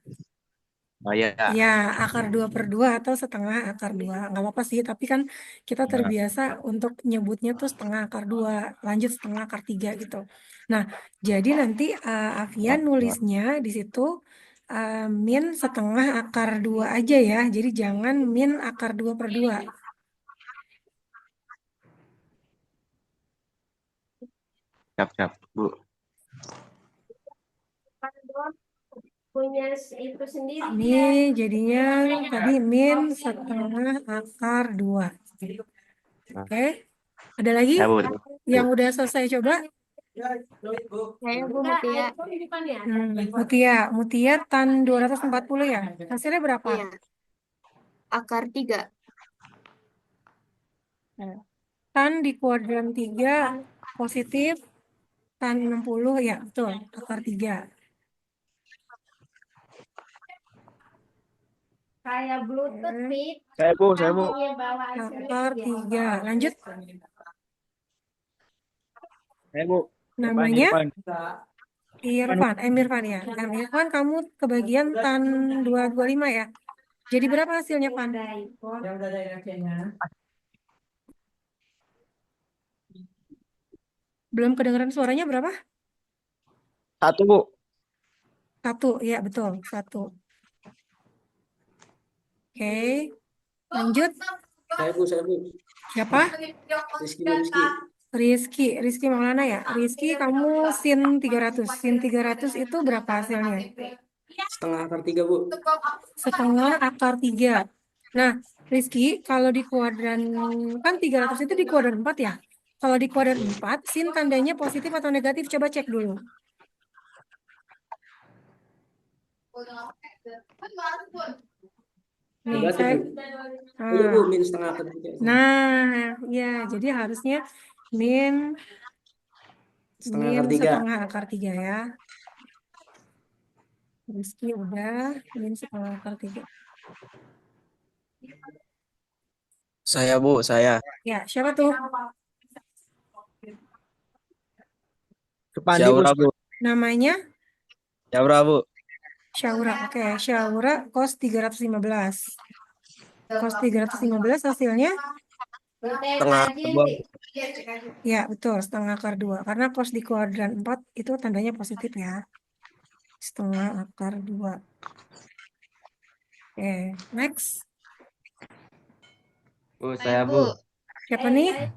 Oh iya. Ya, akar 2/2 atau setengah akar 2. Nggak apa-apa sih, tapi kan kita terbiasa untuk nyebutnya tuh setengah akar 2, lanjut setengah akar 3 gitu. Nah, jadi nanti Afian nulisnya di situ min setengah akar 2 aja ya. Jadi jangan min akar 2 per 2. Siap, Bu. Punya itu sendiri. Ini jadinya tadi min setengah akar 2. Oke. Ada lagi Ya, Bu. yang udah selesai coba? Saya Bu Mutia. Mutia tan 240 ya. Hasilnya berapa? Iya. Akar 3. Tan di kuadran 3 positif, tan 60 ya betul, akar 3. Kayak Bluetooth, Fit. Saya Bu. Akar 3. Lanjut. Saya Bu. Namanya Irfan ya. Dan Irfan kamu kebagian tan 225 ya. Jadi berapa hasilnya, Pan? Belum kedengeran suaranya berapa? 1 Bu. 1, ya betul, 1. Oke, lanjut. Saya Bu. Siapa? Rizky Maulana ya. Rizky kamu sin 300. Sin 300 itu berapa hasilnya? Setengah akar 3, Bu. Setengah akar 3. Nah, Rizky, kalau di kuadran, kan 300 itu di kuadran 4 ya? Kalau di kuadran 4, sin tandanya positif atau negatif? Coba cek dulu. Nih, Negatif, saya, Bu. Iya, Bu, min setengah akar 3. nah, ya, jadi harusnya min Setengah akar 3. setengah akar 3 ya. Rizky udah, min setengah akar 3. Saya, Bu. Saya. Ya, siapa tuh? Supandi Bu. Syaura, Bu. Namanya? Syaura, Bu. Syaura. Oke, Syaura kos 315. Kos 315 hasilnya? Setengah akar 2. Ya, betul, setengah akar 2. Karena kos di kuadran 4 itu tandanya positif ya. Setengah akar 2. Oke, next. Bu, saya, Bu. Siapa nih?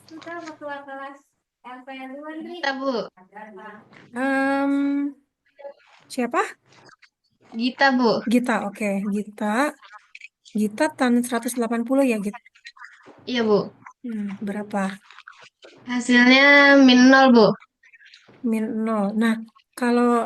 Kita ketua kelas LPN Gita, Bu. Siapa? Gita, Bu. Gita, oke. Gita tan 180 ya, Gita. Iya, Bu. Berapa? Hasilnya min 0, Bu. Min 0. Nah, kalau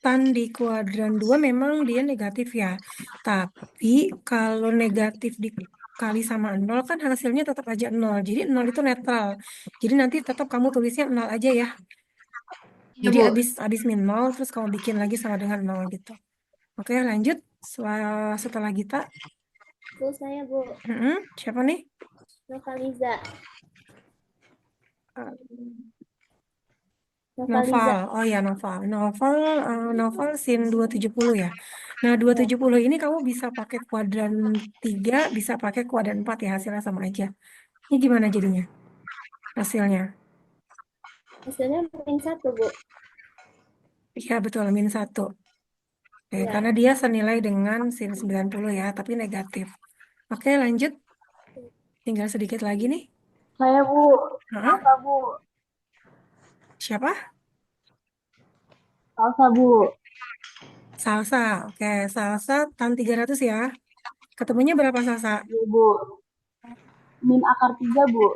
tan di kuadran 2 memang dia negatif ya. Tapi kalau negatif dikali sama 0 kan hasilnya tetap aja 0. Jadi 0 itu netral. Jadi nanti tetap kamu tulisnya 0 aja ya. Iya, Jadi Bu. abis min 0 terus kamu bikin lagi sama dengan 0 gitu. Oke, lanjut. Setelah Gita. Bu, saya Bu. Siapa nih? Novaliza. Noval. Oh ya, Noval. Noval sin 270 ya. Nah, 270 ini kamu bisa pakai kuadran 3, bisa pakai kuadran 4 ya, hasilnya sama aja. Ini gimana jadinya? Hasilnya? Hasilnya min 1 Bu. Iya, betul, min 1. Oke, Iya. karena dia senilai dengan sin 90 ya, tapi negatif. Oke, lanjut. Tinggal sedikit lagi nih. Saya Bu. Salsa Bu. Siapa? Salsa Bu. Salsa. Oke, salsa tan 300 ya. Ketemunya berapa salsa? Iya Bu. Min akar 3 Bu.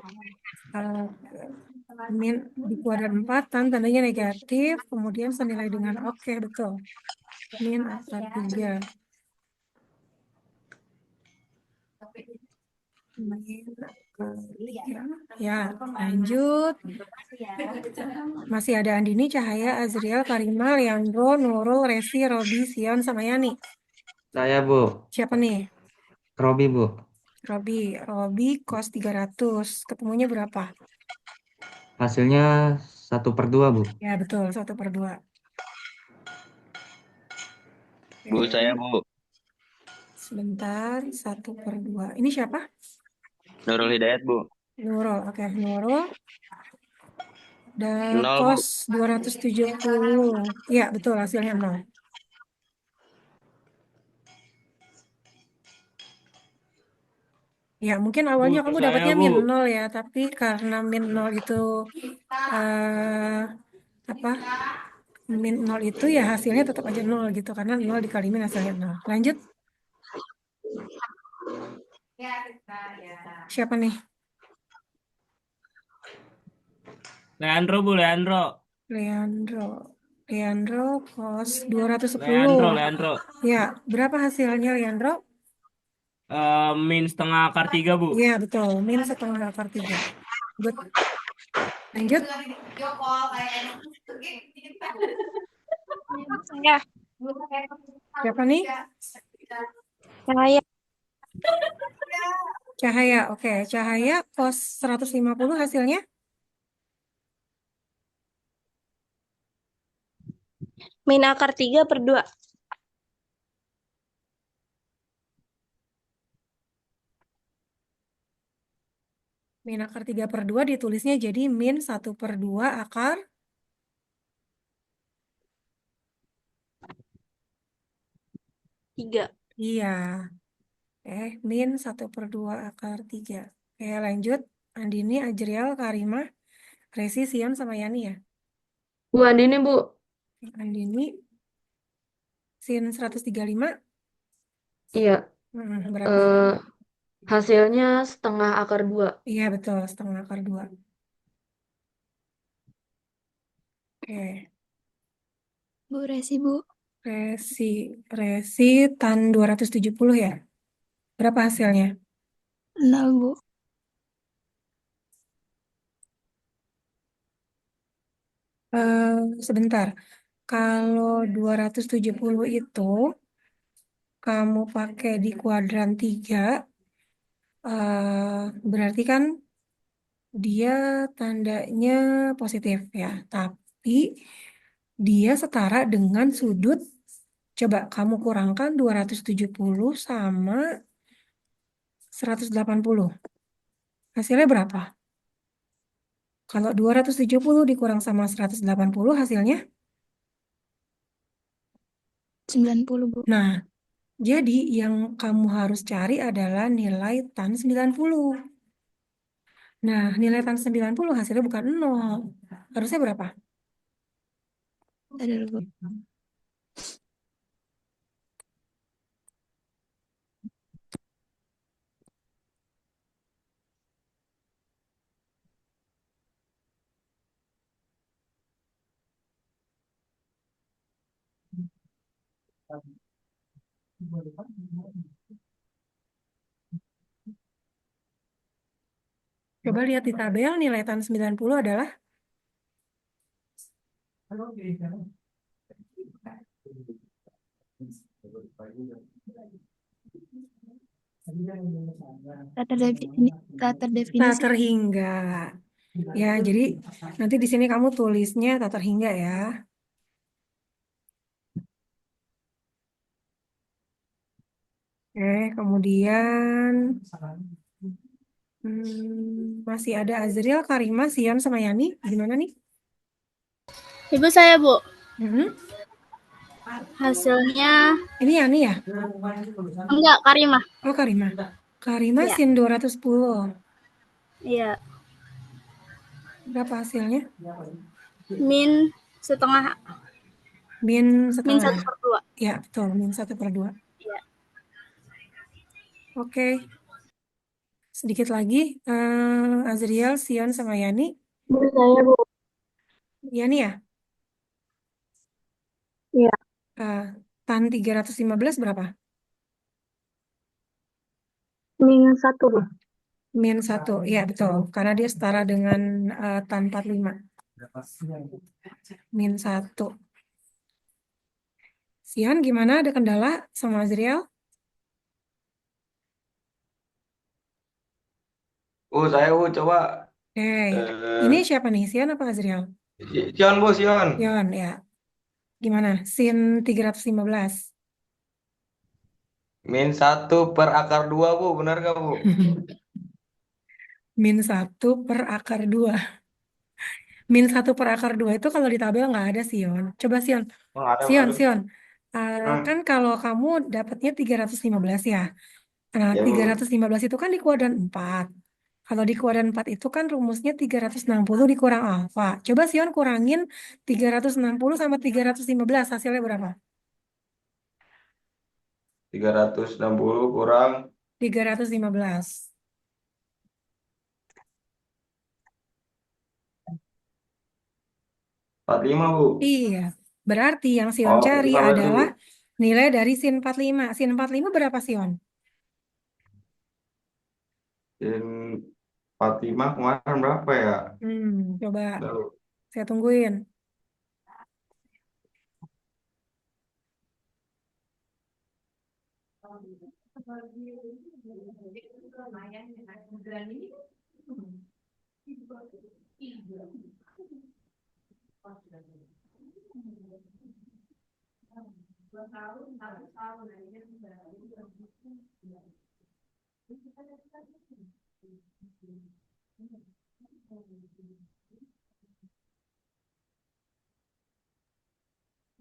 Min di kuadran 4 tan tandanya negatif, kemudian senilai dengan oke, betul. Min akar 3. Ya, lanjut. Masih ada Andini, Cahaya, Azriel, Karimal, Leandro, Nurul, Resi, Robi, Sion, sama Yani. Saya, Bu. Siapa nih? Robi, Bu. Robi kos 300. Ketemunya berapa? Hasilnya 1/2, Bu. Ya, betul, 1/2. Bu, saya, Bu. Sebentar, 1/2. Ini siapa? Nurul Hidayat, Bu. Nurul, oke, Nurul. Dan 0, Bu. kos 270. Ya, betul, hasilnya 0. Ya, mungkin Bu, awalnya untuk kamu saya, dapatnya Bu. min 0 ya, tapi karena min 0 itu eh apa? Min 0 itu ya hasilnya tetap aja 0 gitu, karena 0 dikali min hasilnya 0. Lanjut, siapa nih? Leandro, Bu, Leandro. Leandro. Leandro kos 210. Leandro. Ya, berapa hasilnya Leandro? Min setengah akar 3, Bu. Iya, betul. Min setengah akar 3. Good. Lanjut. Ya, Siapa nih? saya Cahaya. Oke, Cahaya kos 150 hasilnya? min akar 3/2. Min akar 3/2 ditulisnya jadi min 1/2 akar 3. Iya. Min 1/2 akar 3. Oke, lanjut. Andini, Ajriel, Karimah, Resi, Sion, sama Yani ya. Bu Andini, Bu. Andini, sin 135. Iya. Berapa? Hasilnya setengah akar 2. Iya, betul. Setengah akar 2. Oke. Bu Resi, Bu. Resi tan 270 ya. Berapa hasilnya? 0, Bu. Sebentar. Kalau 270 itu kamu pakai di kuadran 3, berarti kan dia tandanya positif ya. Tapi dia setara dengan sudut. Coba kamu kurangkan 270 sama 180. Hasilnya berapa? Kalau 270 dikurang sama 180 hasilnya? 90, Bu. Nah, jadi yang kamu harus cari adalah nilai tan 90. Nah, nilai tan 90 hasilnya bukan 0. Harusnya berapa? Ada, Bu. Coba lihat di tabel, nilai tan 90 adalah Tak tak terdefinisi. terhingga. Ya, jadi nanti di sini kamu tulisnya tak terhingga ya. Kemudian masih ada Azriel, Karimah, Sian, sama Yani. Gimana nih? Ibu saya, Bu. Mhm. Hasilnya Ini Yani ya? enggak, Karimah. Oh, Karimah. Karimah Iya. sin 210. Iya. Berapa hasilnya? Min setengah. Min Min setengah. 1/2. Ya, betul. Min 1/2. Iya. Oke. Sedikit lagi. Azriel, Sion, sama Yani. Bu saya, Bu. Yani ya? Iya. Tan 315 berapa? Min 1, Bu. Min 1. Ya, betul. Karena dia setara dengan tan 45. Min 1. Sian, gimana? Ada kendala sama Azriel? Saya coba. Ini siapa nih? Sian apa Azriel? Sion, Bu, Sion. Yon, ya. Gimana? Sin 315. Min 1/2, Bu. Benar gak, Bu? Min 1/2. Min 1/2 itu kalau di tabel nggak ada, Sion. Coba Sion. Oh, ada, Sion, ada. Sion. Kan kalau kamu dapatnya 315 ya. Nah, Ya, Bu. 315 itu kan di kuadran 4. Kalau di kuadran 4 itu kan rumusnya 360 dikurang alfa. Coba Sion kurangin 360 sama 315, hasilnya berapa? 360 kurang 315. 45, Bu. Iya, berarti yang Sion Oh, cari 15 tuh, Bu. adalah nilai dari sin 45. Sin 45 berapa Sion? Sin 45 kemarin berapa ya? Coba Lalu. saya tungguin.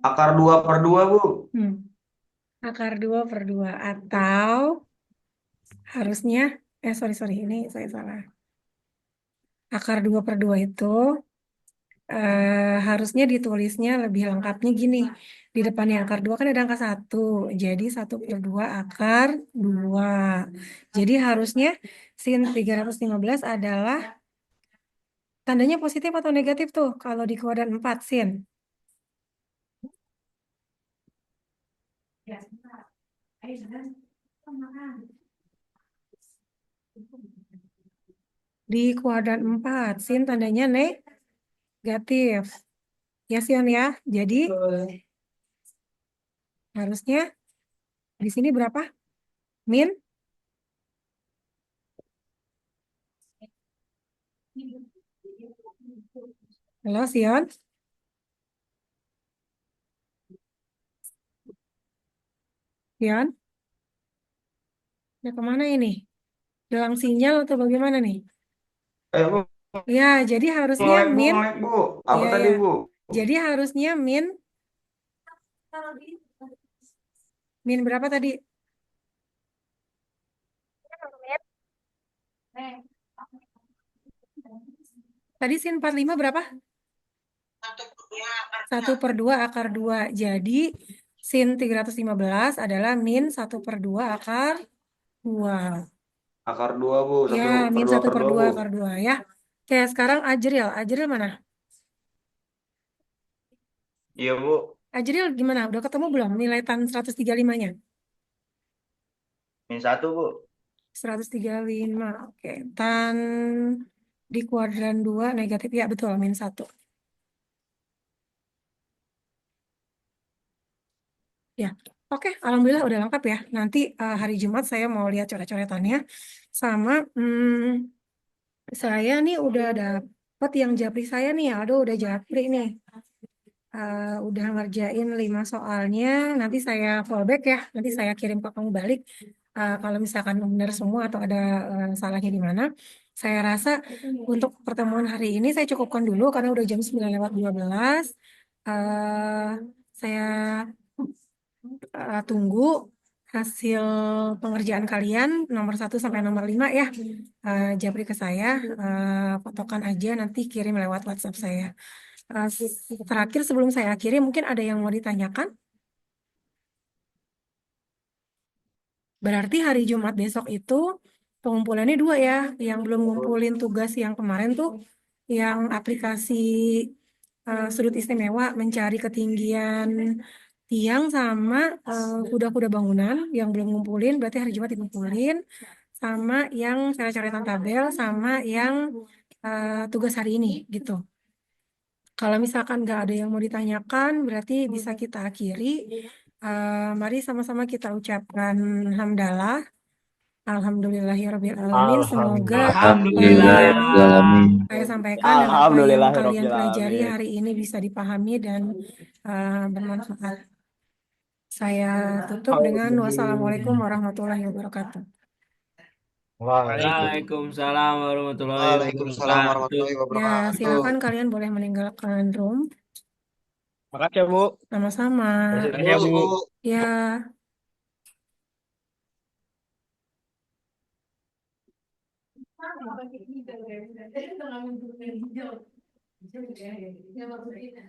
Akar 2 per 2, Bu. Akar 2 per 2. Atau harusnya, sorry, ini saya salah. Akar 2 per 2 itu harusnya ditulisnya lebih lengkapnya gini. Di depannya akar 2 kan ada angka 1. Jadi 1 per 2 akar 2. Jadi harusnya sin 315 adalah tandanya positif atau negatif tuh kalau di kuadran 4 sin. Di kuadran 4 sin tandanya negatif. Ya Sion ya. Jadi harusnya di sini berapa? Min? Halo Sion? Sion? Ya kemana ini? Hilang sinyal atau bagaimana nih? Bu. Ya, jadi harusnya Nge-lag, Bu, min. nge-lag, Bu. Apa Ya, tadi, ya. Bu? Jadi harusnya min. Min berapa tadi? Tadi sin 45 berapa? 1 per 2 akar 2. Jadi sin 315 adalah min 1 per 2 akar 2. Akar 2, Bu. Ya, 1 per min 2 1 per per 2, 2 Bu. akar 2 ya. Oke, sekarang Ajril. Ajril mana? Iya, Bu. Ajril gimana? Udah ketemu belum nilai tan 135-nya? Min 1, Bu. 135. Oke, tan di kuadran 2 negatif. Ya, betul, min 1. Ya, oke, alhamdulillah udah lengkap ya. Nanti hari Jumat saya mau lihat coret-coretannya. Sama, saya nih udah dapet yang japri saya nih, Aldo udah japri nih. Udah ngerjain 5 soalnya. Nanti saya fallback ya. Nanti saya kirim ke kamu balik. Kalau misalkan benar semua atau ada salahnya di mana. Saya rasa untuk pertemuan hari ini saya cukupkan dulu karena udah jam 9:12. Saya tunggu hasil pengerjaan kalian nomor 1 sampai nomor 5 ya. Japri ke saya, fotokan aja nanti kirim lewat WhatsApp saya. Terakhir sebelum saya akhiri mungkin ada yang mau ditanyakan? Berarti hari Jumat besok itu pengumpulannya 2 ya. Yang belum ngumpulin tugas yang kemarin tuh yang aplikasi sudut istimewa mencari ketinggian tiang sama kuda-kuda bangunan yang belum ngumpulin berarti hari Jumat dikumpulin sama yang coret-coretan tabel sama yang tugas hari ini gitu. Kalau misalkan nggak ada yang mau ditanyakan berarti bisa kita akhiri. Mari sama-sama kita ucapkan hamdalah. Alhamdulillahirrahmanirrahim. Semoga Alhamdulillah. yang saya sampaikan dan apa yang kalian pelajari Alhamdulillahirobbilalamin. hari ini bisa dipahami dan bermanfaat. Saya tutup dengan wassalamualaikum warahmatullahi wabarakatuh. Waalaikumsalam warahmatullahi Waalaikumsalam warahmatullahi wabarakatuh. Ya, wabarakatuh. silakan kalian boleh meninggalkan room. Makasih, Bu. Sama-sama. Makasih, Bu. Ya. Hijau. Hijau ya. Ya, maksudnya.